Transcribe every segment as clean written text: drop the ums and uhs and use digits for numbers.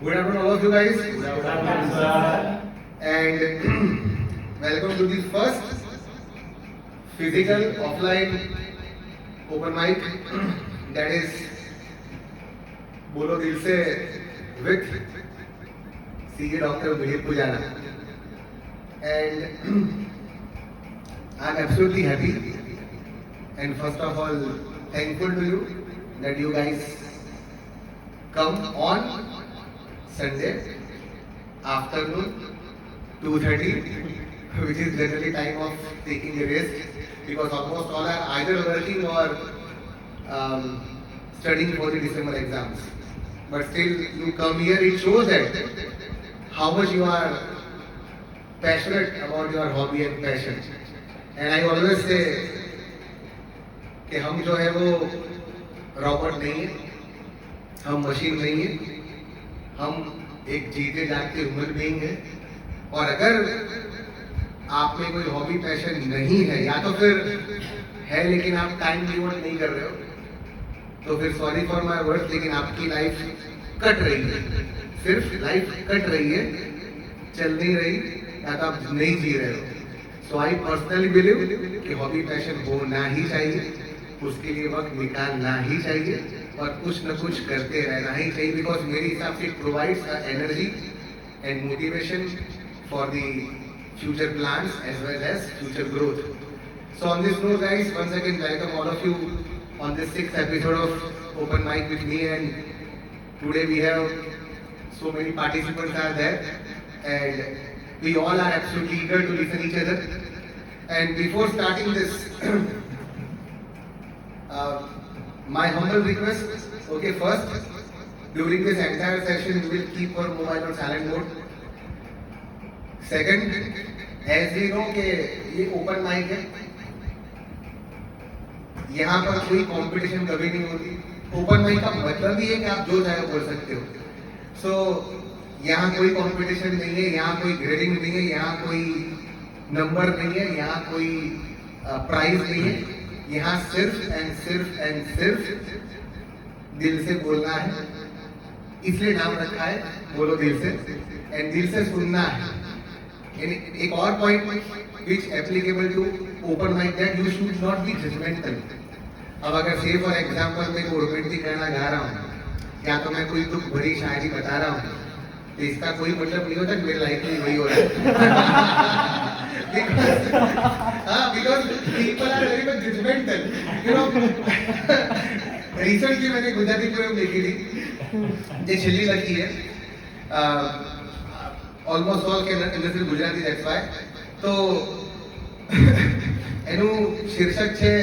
Good afternoon, all of you guys, Good afternoon, sir. and welcome to the first physical offline open mic that is Bolo Dil Se with CA Dr. Mihir Pujara. And I'm absolutely happy and first of all thankful to you that you guys come on Sunday afternoon 2:30, which is generally time of taking a rest because almost all are either working or studying for the December exams. But still, you come here, it shows that how much you are passionate about your hobby and passion. And I always say कि हम जो है वो robot नहीं है, हम machine नहीं है, हम एक जीते जागते ह्यूमन बीइंग है. और अगर आप में कोई हॉबी पैशन नहीं है या तो फिर है लेकिन आप टाइम डिवोट नहीं कर रहे हो, तो फिर सॉरी फॉर माय वर्ड्स, लेकिन आपकी लाइफ कट रही है, सिर्फ लाइफ कट रही है, चल नहीं रही, या तो आप नहीं जी रहे हो. सो आई पर्सनली बिलीव कि हॉबी पैशन होना ही चाहिए, उसके लिए वक्त निकालना ही चाहिए और कुछ न कुछ करते रहना ही चाहिए, बिकॉज मेरे हिसाब से provides energy and motivation for the future plans as well as future growth. So on this note, guys, once again welcome all of you on this 6th episode of Open Mic with me, and today we have so many participants are there and we all are absolutely eager to listen each other. And before starting this my humble request, okay, first, during this entire session, you will keep your mobile on silent mode. Second, as we know कि ये open mic है, यहाँ पर कोई competition कभी नहीं होती. Open mic का मतलब ही है कि आप जो चाहे बोल सकते हो. सो यहाँ कोई कंपटीशन नहीं है, यहाँ कोई ग्रेडिंग नहीं है, यहाँ कोई नंबर नहीं है, यहाँ कोई प्राइज नहीं है. यहाँ सिर्फ एंड सिर्फ दिल से बोलना है, इसलिए नाम रखा है बोलो दिल से, एंड दिल से सुनना है. एक और point which applicable to open mic, that you should not be judgemental. अब अगर से फॉर एग्जाम्पल मैं कोई रोमांटिक गाना गा रहा हूँ या तो मैं कोई दुख भरी शायरी बता रहा हूँ, तो इसका कोई मतलब नहीं होता कि मेरी लाइफ में वही हो रहा है. Because people are very much judgmental. You know, recently मैंने गुजराती फिल्म देखी थी, જે છેલ્લી લખી है, almost all के industry ગુજરાતી, that's why. તો એનું શીર્ષક છે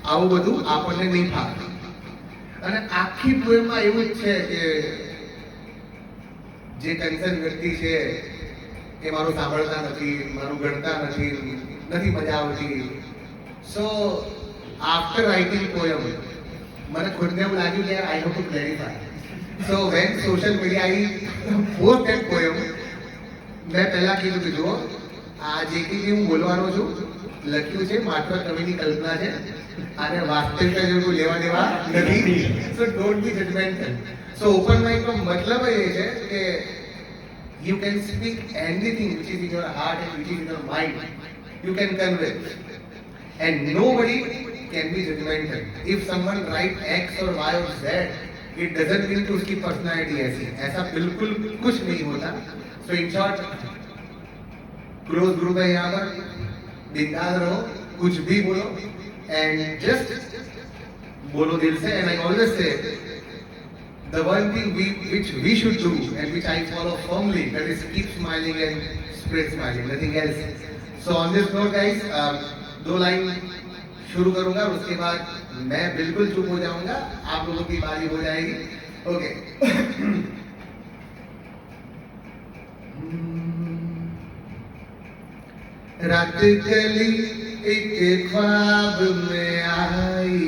આવું બધું આપણને નહીં ફાવે. અને આખી ફિલ્મમાં એવું જ છે કે જે કન્સર્ન વ્યક્તિ છે કે મારું સાંભળતા નથી, મારું ગણતા નથી, નથી મજા આવતી. સો આફ્ટર રાઇટિંગ પોયમ મને ખુદને એવું લાગ્યું કે I have to clarify. So when social media I post that poem, મેં પહેલા કીધું કે જુઓ, આ જે કંઈ હું બોલવાનો છું લખ્યું છે માત્ર કવિની કલ્પના છે અને વાસ્તવિકતા જેવું કોઈ લેવા દેવા નથી. So don't be judgmental. So open માઇકનો મતલબ એ છે કે you can speak anything which is in your heart and which is in your mind. You can convey, and nobody can be judgmental. If someone write X or Y or Z, it doesn't mean कि उसकी personality ऐसी है. ऐसा बिल्कुल कुछ नहीं होता. So in short, close group है यहाँ पर, बिंदास रहो, कुछ भी बोलो, and just बोलो दिल से. And I always say, the one thing which we should do and which I follow firmly, that is keep smiling and spread smiling, nothing else. So on this note, guys, दो line शुरू करूंगा, उसके बाद मैं बिल्कुल चुप हो जाऊंगा, आप लोगों की बारी हो जाएगी. ओके. रात गली एक ख्वाब में आई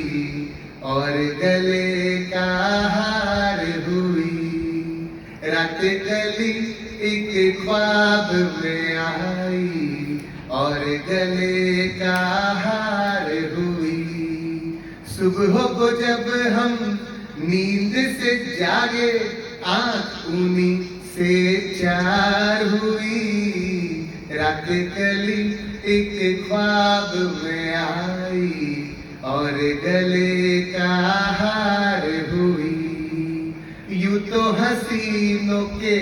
और गले का हार हुई. रात गली एक ख्वाब में आई और गले का हार हुई. सुबह को जब हम नींद से जागे आँख ऊनी से चार हुई, रात कली एक ख्वाब में आई और गले का हार हुई। यूं तो हसीनों के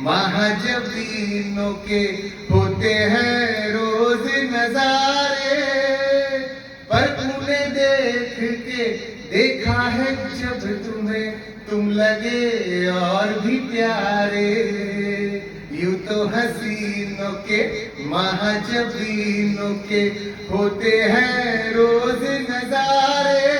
महाजबीनों के होते हैं रोज नजारे, पर तूने देख के देखा है जब तुम्हें तुम लगे और भी प्यारे। यूं तो हसीनों के महाजबीनों के होते हैं रोज नजारे,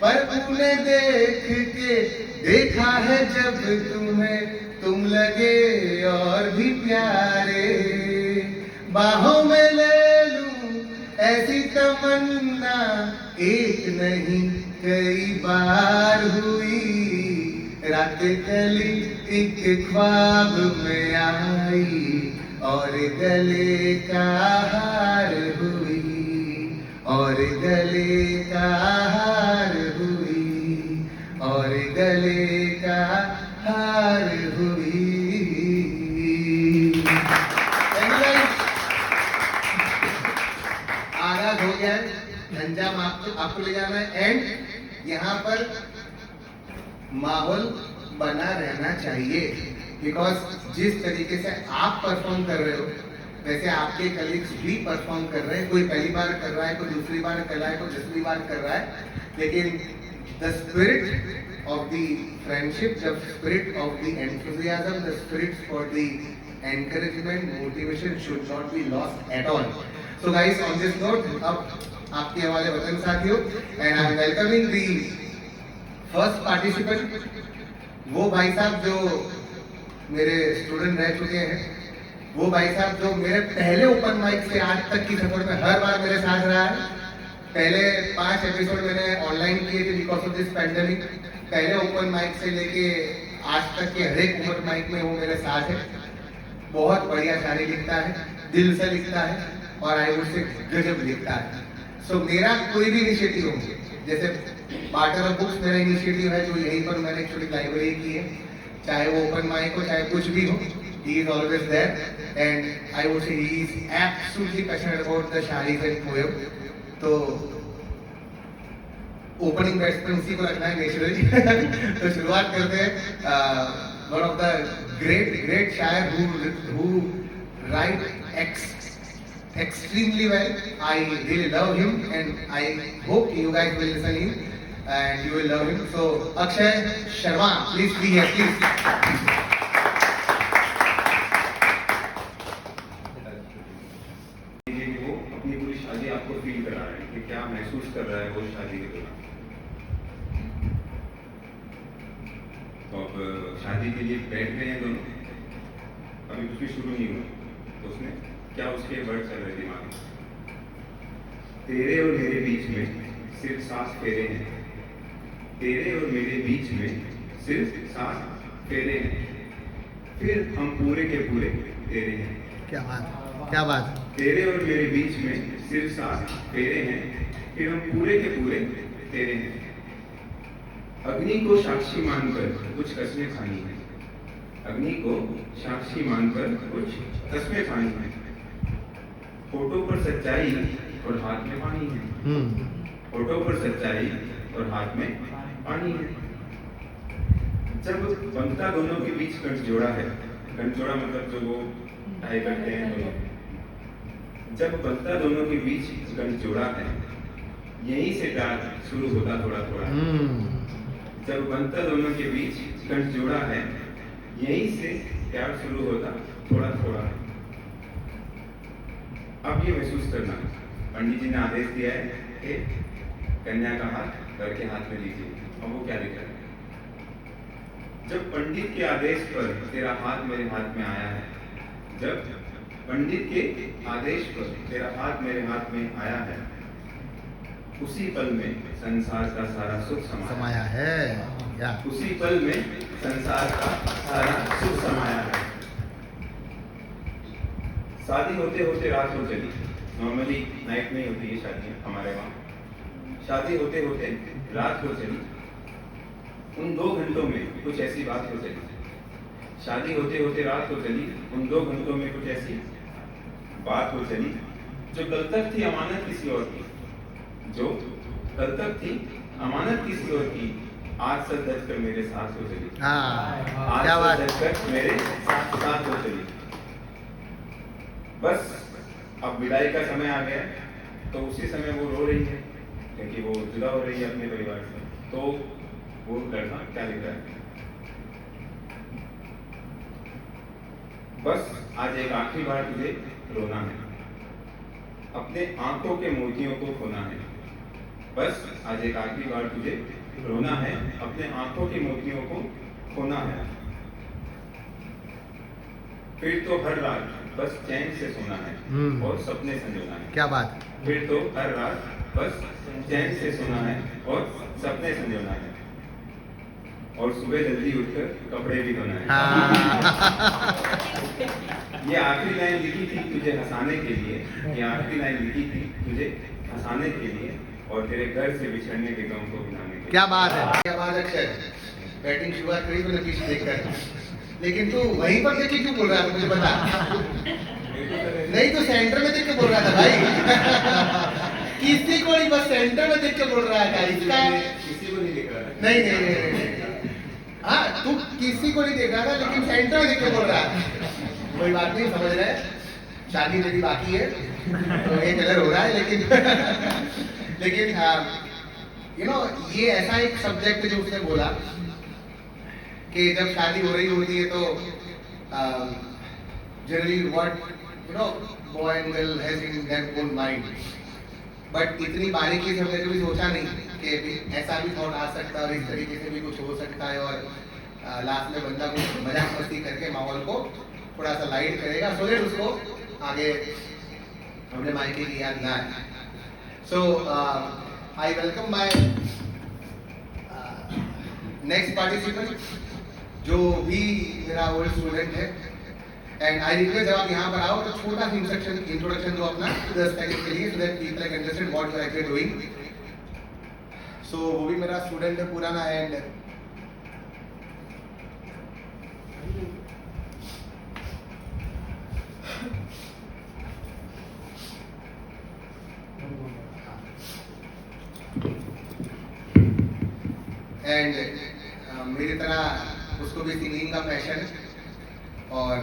पर तूने देख के देखा है जब तुम्हें तुम लगे और भी प्यारे। बाहों में ले लूं ऐसी तमन्ना एक नहीं कई बार हुई, रात कली एक ख्वाब में आई और गले का हार हुई, और गले का हार हुई, और गले का हार हुई। आगाज हो गया है, अंजाम आपको ले जाना है, एंड यहाँ पर माहौल बना रहना चाहिए, बिकॉज जिस तरीके से आप परफॉर्म कर रहे हो वैसे आपके कलीग्स भी परफॉर्म कर रहे हैं। कोई पहली बार कर रहा है, कोई दूसरी बार कर रहा है, कोई 10वीं बार कर रहा है, लेकिन the spirit of the friendship, the spirit of the enthusiasm, the spirit for the encouragement, motivation should not be lost at all. So guys, on this note अब आपके हवाले वतन साथियों, and I am welcoming the first participant, वो भाई साहब जो मेरे स्टूडेंट रह चुके हैं, वो भाई साहब जो मेरे पहले ओपन माइक से आज तक की सफर में हर बार मेरे साथ रहा है। पहले 5 एपिसोड मैंने ऑनलाइन किए थे बिकॉज ऑफ दिस पैंडेमिक। पहले ओपन माइक से लेके आज तक के हर एक ओपन माइक में वो मेरे साथ है। बहुत बढ़िया शायरी लिखता है, दिल से लिखता है, और आई वुड से गजब लिखता है। सो मेरा कोई भी इनिशिएटिव हो, जैसे पार्टर ऑफ बुक्स मेरा इनिशिएटिव है जो यहीं पर मैंने एक्चुअली लाइब्रेरी की है, चाहे वो ओपन माइक हो चाहे कुछ भी हो, he is always there, and I would say he is absolutely passionate about the sharis and poem. तो ओपनिंग बैट्समैन उसी को रखना है नेचुरली। तो शुरुआत करते हैं। वन ऑफ द ग्रेट शायर who write extremely well. I really love him, and I hope you guys will listen him and you will love him. So Akshay Sharma, please be here, please. वो अपनी पूरी शादी आपको feel करा रहे हैं कि क्या महसूस कर रहा है वो शादी के दौरान। तो अब शादी के लिए बैठ गए हैं दोनों, अभी कुछ भी शुरू नहीं हुआ, तो उसमें क्या उसके वर्ड चल रहे दिमाग में। तेरे और मेरे बीच में सिर्फ 7 फेरे हैं, तेरे और मेरे बीच में सिर्फ 7 फेरे हैं, फिर हम पूरे के पूरे तेरे हैं। क्या बात, क्या बात। तेरे और मेरे बीच में सिर्फ 7 फेरे हैं, फिर हम पूरे के पूरे तेरे हैं। अग्नि को साक्षी मानकर कुछ कसमें खानी है, अग्नि को साक्षी मानकर कुछ कसमें खानी है। फोटो पर सच्चाई और हाथ में पानी है, फोटो पर सच्चाई और हाथ में पानी है। जब बनता दोनों के बीच गठजोड़ा है, गठजोड़ा मतलब जो वो टाई करते हैं दोनों, जब बनता दोनों के बीच गठजोड़ा है, यहीं से प्यार शुरू होता थोड़ा थोड़ा। जब बनता दोनों के बीच गठजोड़ा है, यहीं से प्यार शुरू होता थोड़ा थोड़ा। अब ये महसूस करना, पंडित जी ने आदेश दिया है कि कन्या का हाथ वर के हाथ में लीजिए। अब वो क्या लिख रहा है? जब पंडित के आदेश पर तेरा हाथ मेरे हाथ में आया है, जब पंडित के आदेश पर तेरा हाथ मेरे हाथ में आया है, उसी पल में संसार का सारा सुख समाया है। या उसी पल में संसार का सारा सुख समाया है। शादी होते होते रात हो चली। नॉर्मली नाइट में ही होती है शादी हमारे वहाँ। शादी होते होते रात हो चली। उन 2 घंटों में कुछ ऐसी बात हो चली, शादी होते होते रात हो चली, उन 2 घंटों में कुछ ऐसी बात हो चली जो कल तक थी अमानत किसी और की, जो कल तक थी अमानत किसी और की, आज सच दर्ज कर मेरे साथ हो चली। हाँ आज क्या बात सच दर्ज कर मेरे साथ हो चली। बस अब विदाई का समय आ गया, तो उसी समय वो रो रही है क्योंकि वो जुदा हो रही है अपने परिवार से। तो वो लड़का क्या लिख रहा है, बस आज एक आखिरी बार तुझे रोना है, अपने आंखों के मोतियों को खोना है। बस आज एक आखिरी बार तुझे रोना है, अपने आंखों के मोतियों को खोना है। फिर तो हर रात बस चैन से सोना है और सपने संजोना है। क्या बात। फिर तो हर रात बस चैन से सोना है और सपने संजोना है, और सुबह जल्दी उठकर कपड़े भी धोना है। हाँ। ये आखिरी लाइन लिखी थी तुझे हंसाने के लिए, ये आखिरी लाइन लिखी थी तुझे हंसाने के लिए और तेरे घर से बिछड़ने के गम को भुलाने के लिए। क्या बात है, क्या बात है अक्षय। बैटिंग शुरुआत करी तो नीतीश देखकर, लेकिन तू वहीं पर देख के क्यों बोल रहा था मुझे बता। नहीं तो सेंटर में देख के बोल रहा था भाई। किसी को नहीं, बस सेंटर में देख के बोल रहा था। इसका किसी को नहीं देख रहा था। नहीं। हाँ तू किसी को नहीं देख रहा था, लेकिन सेंटर में देख के बोल रहा था। कोई बात नहीं, समझ रहे हैं, शादी मेरी बाकी है तो ये कलर हो रहा है, लेकिन यू नो ये ऐसा एक सब्जेक्ट जो उसने बोला कि जब शादी हो रही होती है तो generally what you know boy and girl has in their own mind, but इतनी बारीकी से हमने कभी सोचा नहीं कि ऐसा भी थॉट आ सकता है और इस तरीके से भी कुछ हो सकता है, और लास्ट में बंदा कुछ मजाक मस्ती करके माहौल को थोड़ा सा लाइट करेगा सो दैट उसको आगे अपने मायके की याद ना आए। So I welcome my next participant जो भी मेरा ओल्ड स्टूडेंट है, एंड आई रिक्वेस्ट जब आप यहाँ पर आओ तो छोटा सा इंट्रोडक्शन दो अपना 10 सेकंड के लिए, so that people can understand what you are actually doing. So वो भी मेरा स्टूडेंट है पुराना, एंड मेरी तरह उसको भी सिंगिंग का पैशन है, और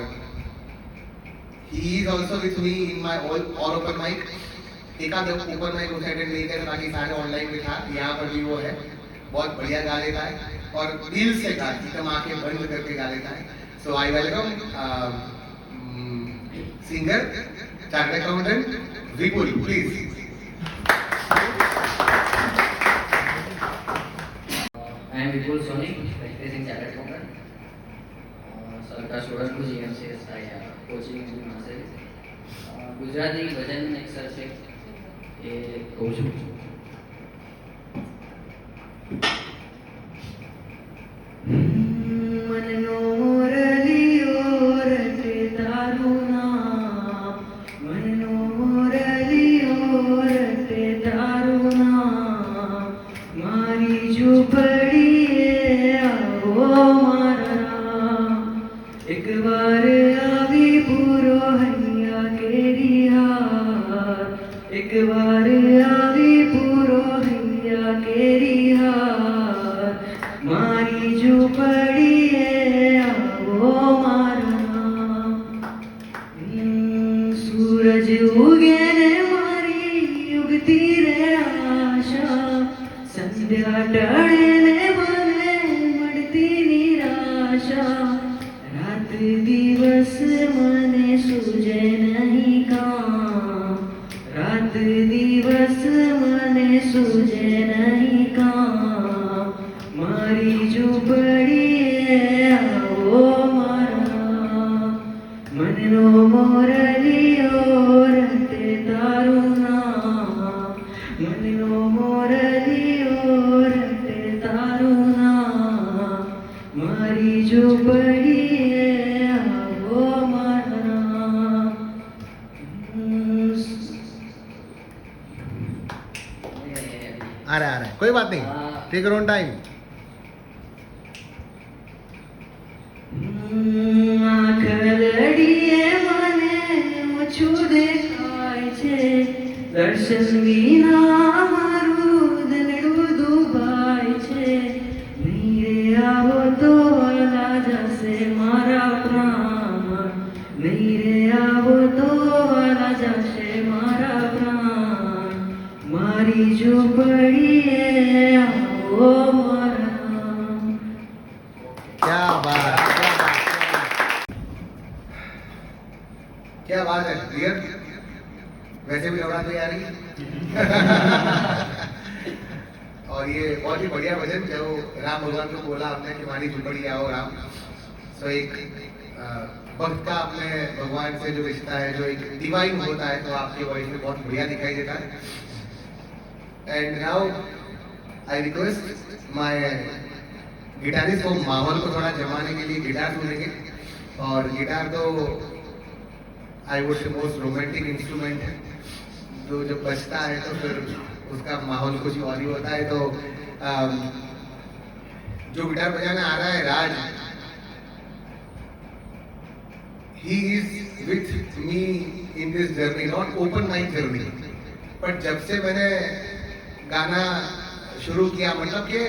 he is also with me in my all open mic. एक आध ओपन माइक उसे अटेंड नहीं कर, बाकी सारे ऑनलाइन में था, यहाँ पर भी वो है, बहुत बढ़िया गा लेता है और दिल से गा, एकदम आंखें बंद करके गा लेता है। So I welcome singer chartered accountant Vipul, please. I am Vipul Soni, practicing chartered accountant. સરકાર સ્ટુડન્ટ છું GMCS કોચિંગ માસે ગુજરાતી ભજન એક સર છે એ કહું છું. મનનો મોરલીઓ રટે તારું નામ, મનનો મોરલીઓ રટે તારું નામ, મારી ઝૂંપડીએ આવો મારા રામ, એક વાર આવી પૂરો હૈયા કેરી હાર, એક વાર આવી પૂરો હૈયા કેરી હાર, મારી ઝૂંપડીએ આવો મારા રામ. સૂરજ ઉગે ને મારી ઉગતી રે આશા, સંધ્યા ટળે ને મને મળતી નિરાશા, રાત દિવસ મને સૂજે નહીં કામ, રાત દિવસ મને સૂજે નહીં કામ, મારી ઝૂંપડીએ આવો મારા, મનનો મોરલીઓ રટે તારું નામ, મનનો મોરલીઓ રટે તારું નામ, મારી ઝૂંપડીએ આવો મારા. आ रहा है, कोई बात नहीं, टेक योर ओन टाइम। આખરડીએ મને ઓછું દેખાય છે, દર્શન વિના મારું દિલડું દુભાય છે. નહીં રે આવો તો વલા જશે મારા પ્રાણ, નહીં રે આવો તો વલા જશે મારા પ્રાણ. મારી ઝૂંપડીએ આવો મારા. क्या बात, क्या बात है रियल. वैसे भी नवरात्रि आ रही है. और ये बहुत ही बढ़िया भजन जो राम भगवान को बोला आपने कि हमारी झुपड़ी आओ राम. सो एक भक्त का अपने भगवान से जो रिश्ता है, जो एक डिवाइन होता है, तो आपके वॉइस में बहुत बढ़िया दिखाई देता है. And now I request my guitarist को माहौल को थोड़ा जमाने के लिए गिटार सुनेंगे. और गिटार तो आई वुड से मोस्ट रोमांटिक इंस्ट्रूमेंट है, जो जब बजता है तो फिर उसका माहौल कुछ और ही होता है. तो जो गिटार बजाना आ रहा है Raj, he is with me in this journey, not open mic journey. But जब से मैंने गाना शुरू किया, मतलब कि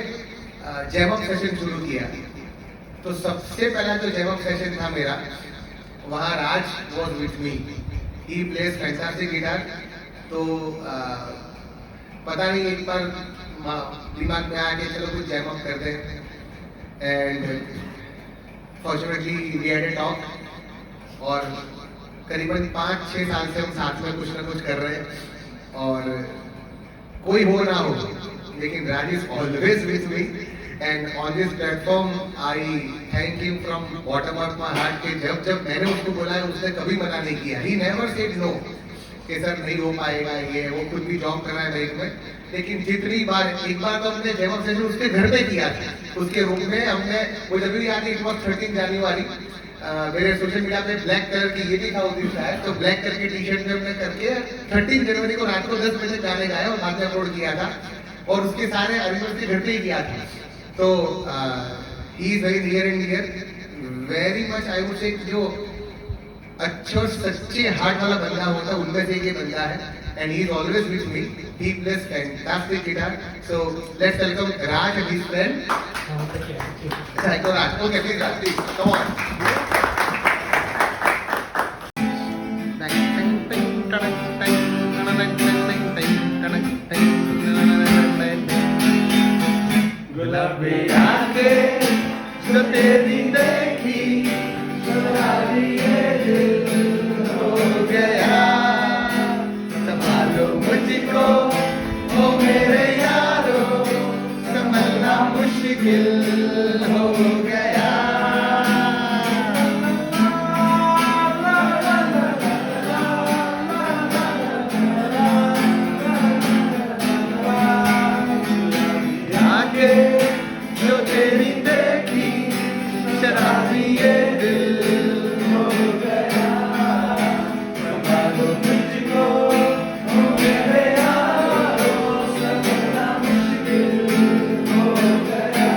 जैम अप सेशन शुरू किया, तो सबसे पहला जो जैम अप सेशन था मेरा, वहाँ Raj was with me. He plays fantastic guitar. तो पता नहीं एक बार दिमाग में आया कि चलो कुछ जैम अप करते हैं. And fortunately we had a talk, और करीबन 5-6 साल से हम साथ में कुछ ना कुछ कर रहे हैं. और कोई हो ना हो, लेकिन Raj is always with me. And on this platform I thank you from bottom of my heart कि जब मैंने उसको बोला है उसने कभी मना नहीं किया. ही नेवर सेड नो कि सर नहीं हो पाएगा, ये वो कुछ भी जॉब कर रहा है लाइफ में. लेकिन जितनी बार, एक बार तो हमने जैम अप सेशन उसके घर पे किया था, उसके रूम में हमने, वो जब भी याद है, इट वॉज 13 जनवरी. मेरे सोशल मीडिया पे ब्लैक कलर की ये लिखा होती है, तो ब्लैक कलर की टी शर्ट में हमने करके 13 जनवरी को रात को 10 बजे गाने गाए और बाद में अपलोड किया था. और उसके सारे अरेंजमेंट के घर पे ही किया था. तो he is very near and dear, very much I would say. जो अच्छे और सच्चे हार्ट वाला बंदा होता है उनमें से ये बंदा है. And he is always with me. He plays fantastic guitar. So let's welcome Raj and his friend. Thank you Raj. Okay please Raj, please come on. गुलाबी आंखें जो तेरी देखी, तुम्हारी ये दिल हो गया. संभालो मुझको ओ मेरे यारो, संभलना मुश्किल हो गया. जो तेरी देखी, शराबी ये दिल हो गया. संभालो मुझको ओ मेरे यारो, संभलना मुश्किल हो गया.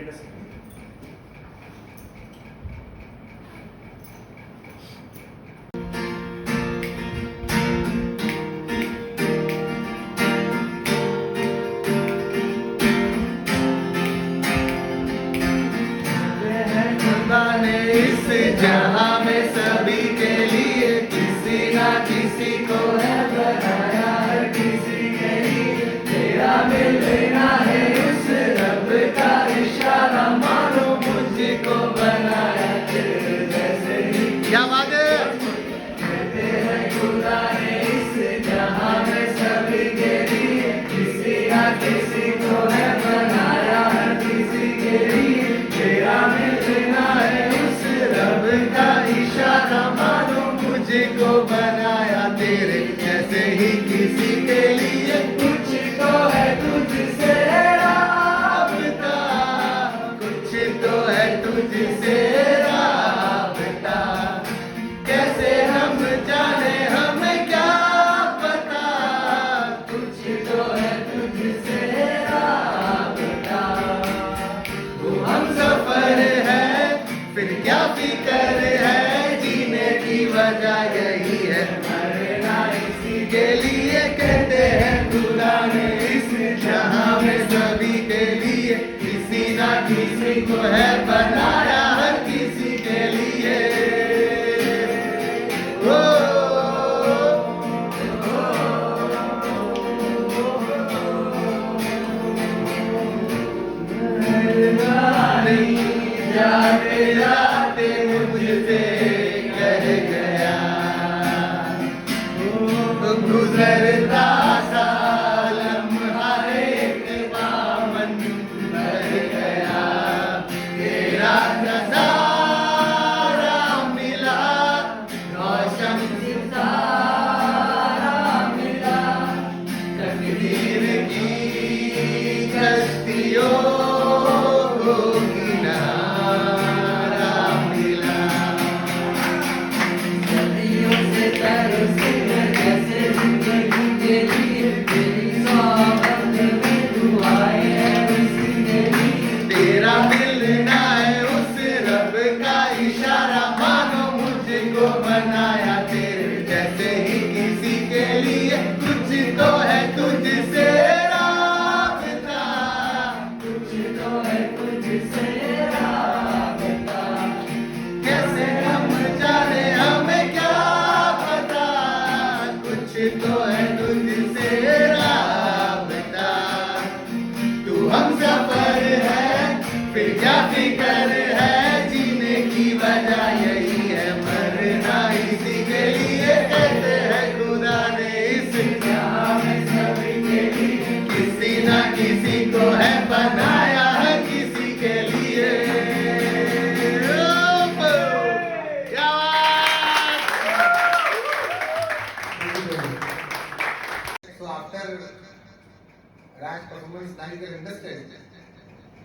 Wait a second. खुदा ने इस जहां में सभी के लिए किसी ना किसी को है बनाया, हर किसी के लिए तेरा मिलना है उस रब का इशारा, मानो मुझको बनाया तेरे जैसे ही। क्या बात है। कहते हैं खुदा ने इस जहां में सभी के लिए किसी ना किसी को है बनाया, हर किसी के लिए तेरा मिलना है उस रब का इशारा, मानो मुझको बनाया तेरे जैसे ही किसी के लिए कुछ तो है तुझसे राबता, कुछ तो है तुझसे राबता, कैसे हम जाने हमें क्या पता, कुछ तो है तुझसे राबता, वो हम सफर है फिर क्या फिक्र है, जीने की वजह यही है, मरना इसी के लिए, कहते हैं खुदा ने इस जहां में सभी के लिए किसी ना किसी को है बनाया, हर किसी के लिए। ओ, जाते जाते मुझसे कह गया, गुजरता सा लम्हा एक दामन भर गया, तेरा नजारा मिला, रोशन सितारा मिला, तकदीर की कश्तियों को किनारा मिला, सदियों से तरसी है जैसे जिंदगी के लिए, तेरी सोहबत में दुआएं हैं उसी के लिए, तेरा मिलना है उस रब का इशारा, मानो मुझको बनाया तेरे जैसे ही किसी के लिए, कुछ तो है तुझसे राबता, कुछ तो है तुझसे राबता, कैसे हम जाने हमें क्या पता, कुछ तो है तुझसे राबता, तू हम सफर है फिर क्या फिक्र है, जीने की वजह यही है, मरना इसी के लिए, कहते हैं खुदा ने इस जहां में सभी के लिए किसी ना किसी को है बनाया, हर किसी के लिए। क्या So after Raj performance, now you can understand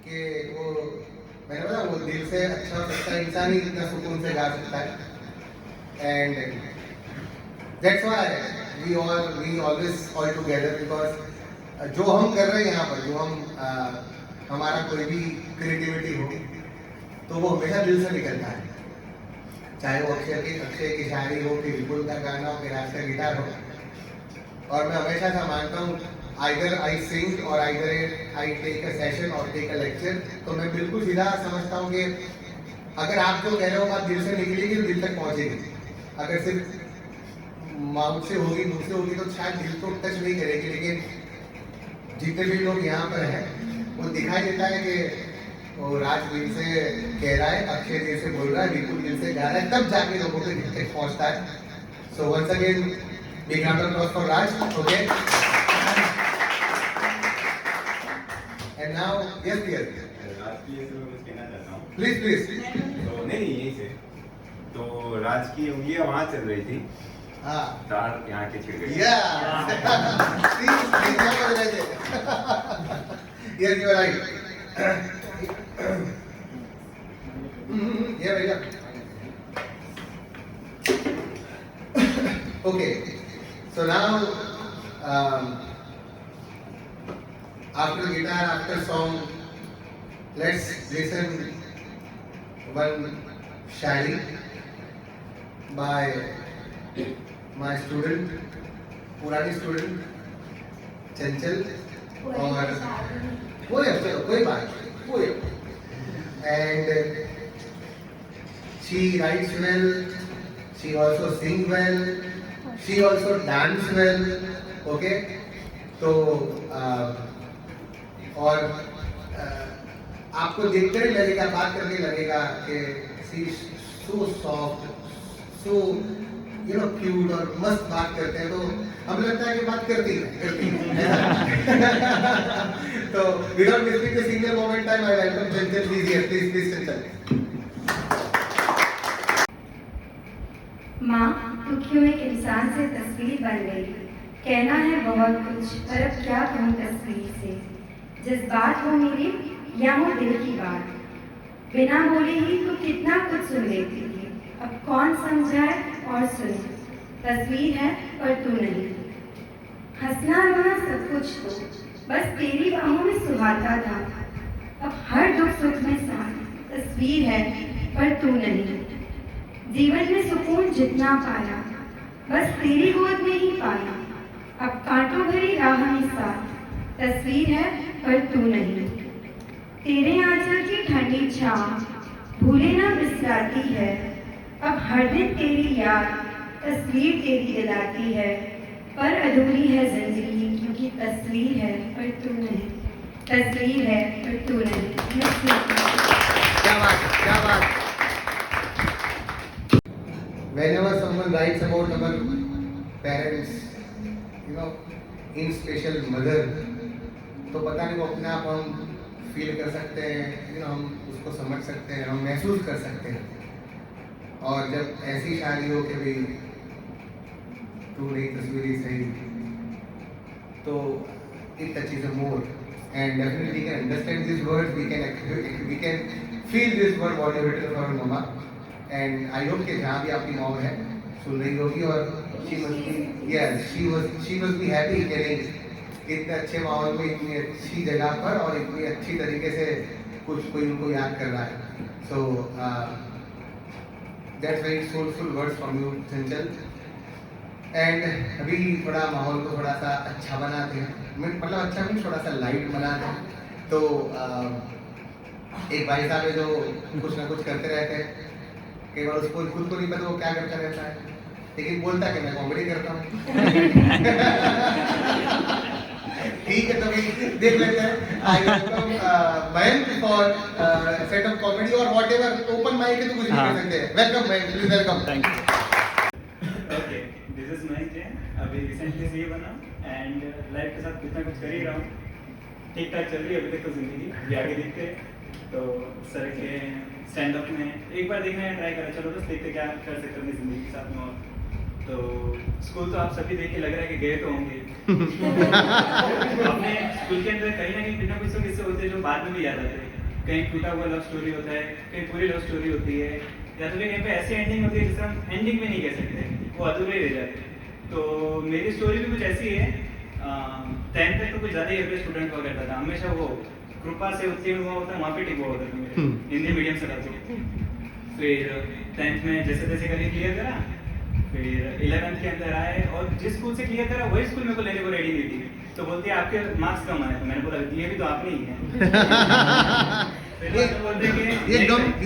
कि वो मैंने बोला वो दिल से अच्छा हो सकता है, इंसान ही इतना सुकून से गा सकता है, and that's why we always all together, because जो हम कर रहे हैं यहाँ पर, जो हम हमारा कोई भी क्रिएटिविटी हो तो वो हमेशा दिल से निकलता है, चाहे वो अक्षय की शायरी हो, कि विपुल का गाना हो, कि राज का गिटार हो, और मैं हमेशा ऐसा मानता हूँ either I sing or either I take a session or take a lecture, तो मैं बिल्कुल सीधा समझता हूँ कि अगर आप जो कह रहे हो बात दिल से निकलेगी तो दिल तक पहुँचेगी, अगर सिर्फ माउथ से होगी, मुंह से होगी तो शायद दिल तो टच नहीं करेगी, लेकिन जितने भी लोग यहाँ पर हैं वो दिखाई देता है कि वो राज दिल से कह रहा है, अक्षय दिल से बोल रहा है, विपुल दिल से गा रहा है, तब जाके लोगों के दिल तक पहुँचता है। So once again big round of applause for Raj. Okay, and now yes dear, Raj की ऐसे मैं कुछ कहना चाहता हूँ। Please please. तो नहीं यहीं से तो राज की उंगलियां वहाँ चल रही थी, हाँ, तार यहाँ के छिड़ गए। yeah. Please, क्या बोल रहे थे? Yes, you are right. Yeah, भैया। Okay, so now after guitar, after song, Let's listen one Shayari by my student, पुरानी स्टूडेंट चंचल और कोई बात and she writes well, she also sings well, she also dance well, okay? तो और आपको देखते ही लगेगा, बात करने लगेगा कि she is so soft, so cute और मस्त बात करते हैं, तो हमें लगता है कि बात करती है तो without wasting a single moment time, I welcome Chanchal ji here. Please Chanchal. माँ, तू क्यों एक इंसान से तस्वीर बन गई? कहना है बहुत कुछ, पर अब क्या कहूँ तस्वीर से? जज्बात हो मेरे या हो दिल की बात, बिना बोले ही तू कितना कुछ सुन लेती थी। अब कौन समझाए और सुने? तस्वीर है पर तू नहीं। हंसना रोना सब कुछ तो बस तेरी बाहों में सुहाता था। अब हर दुख सुख में साथ तस्वीर है पर तू नहीं। जीवन में सुकून जितना पाया बस तेरी गोद में ही पाया। अब कांटों भरी राह में साथ तस्वीर है पर तू नहीं। तेरे आंचल की ठंडी छाँव भूले ना बिसराती है। अब हर दिन तेरी याद तस्वीर तेरी दिलाती है। पर अधूरी है जिंदगी क्योंकि तस्वीर है पर तू नहीं। तस्वीर है पर तू नहीं। क्या बात, क्या बात। Whenever someone writes about our parents, in special mother, तो पता नहीं वो अपने आप हम फील कर सकते हैं, हम उसको समझ सकते हैं, हम महसूस कर सकते हैं। और जब ऐसी शादी हो कि भाई तू नहीं तस्वीरी सही, तो it touches a more, and definitely we can understand these words, we can feel this word what you written for our mama, and I hope कि जहाँ भी आपकी मॉम है सुन रही होगी और she must be happy कि नहीं इतने अच्छे माहौल में इतनी अच्छी जगह पर और इतनी अच्छी तरीके से कोई उनको याद कर रहा है। So that's very soulful words from you, Chanchal. And अभी थोड़ा माहौल को थोड़ा सा अच्छा बनाते हैं, मतलब अच्छा नहीं, थोड़ा सा लाइट बनाते हैं। तो एक भाई साहब है जो कुछ ना कुछ करते रहते हैं, कई बार उसको खुद को नहीं पता वो क्या करता रहता है, लेकिन बोलता है कि मैं कॉमेडी करता हूँ। ठीक है, तो भाई देख लेते हैं। I welcome Mayank for set of comedy और व्हाटएवर, ओपन माइक है तो कुछ भी कर सकते हैं। Welcome Mayank, please welcome. Thank you. Okay, this is Mayank Jain. अभी रिसेंटली सीए बना एंड लाइफ के साथ कुछ ना कुछ कर ही रहा हूँ। ठीक ठाक चल रही है अभी तक तो जिंदगी, अभी आगे देखते हैं। तो सर के स्टैंड अप में एक बार देखने का ट्राई करा, चलो बस देखते क्या कर सकते हैं जिंदगी के साथ में। और तो स्कूल तो आप सभी देख के लग रहा है कि गए तो होंगे। अपने स्कूल के अंदर कहीं ना कहीं कुछ ना कुछ तो किस्से होते हैं जो बाद में भी याद आते हैं। कहीं टूटा हुआ लव स्टोरी होता है, कहीं पूरी लव स्टोरी होती है, या तो कहीं पे ऐसी एंडिंग होती है जिसे हम एंडिंग में नहीं कह सकते, वो अधूरे रह जाते हैं। तो मेरी स्टोरी भी कुछ ऐसी है। 10th तक तो कुछ ज़्यादा ही एवरेज स्टूडेंट हुआ करता था, हमेशा वो कृपा से उत्तीर्ण हुआ होता, वहाँ पे टिक हुआ होता था मेरे, हिंदी मीडियम से था। तो फिर 10th में जैसे तैसे करके क्लियर करा, फिर 11th के अंदर आए और जिस स्कूल से क्लियर करा वही स्कूल मेरे को लेने को रेडी नहीं थी। तो बोलती है आपके मार्क्स कम आए, तो मैंने बोला ये भी तो आपने ही है।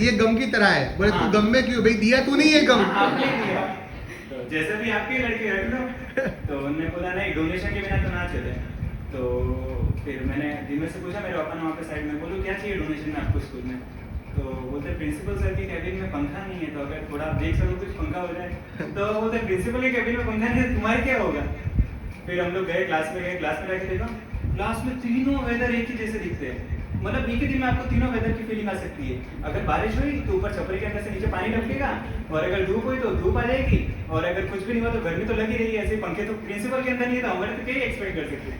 ये गम की तरह है, बोले तू गम में क्यों भाई, दिया तू नहीं है गम, आपने दिया, तो जैसे भी आपके लड़के रख लो। तो उन्होंने बोला नहीं डोनेशन के बिना तो ना चले। तो फिर मैंने धीमे से पूछा मेरे पापा ने वहाँ पे साइड में, बोलो क्या चाहिए डोनेशन में आपको स्कूल में? तो बोलते प्रिंसिपल सर के कैबिन में पंखा नहीं है, तो अगर थोड़ा आप देख सको कुछ पंखा हो जाए। तो बोलते प्रिंसिपल के कैबिन में पंखा नहीं है, तुम्हारे क्या होगा? फिर हम लोग गए क्लास में जाके देखा क्लास में तीनों वेदर एक ही जैसे दिखते हैं। मतलब एक ही दिन में आपको तीनों वेदर की फीलिंग आ सकती है। अगर बारिश हुई तो ऊपर छपरी के अंदर से नीचे पानी टपकेगा, और अगर धूप हुई तो धूप आ जाएगी, और अगर कुछ भी नहीं हुआ तो गर्मी तो लगी रही है। ऐसे पंखे तो प्रिंसिपल के अंदर नहीं है, तो हमारे तो क्या एक्सपेक्ट कर सकते हैं।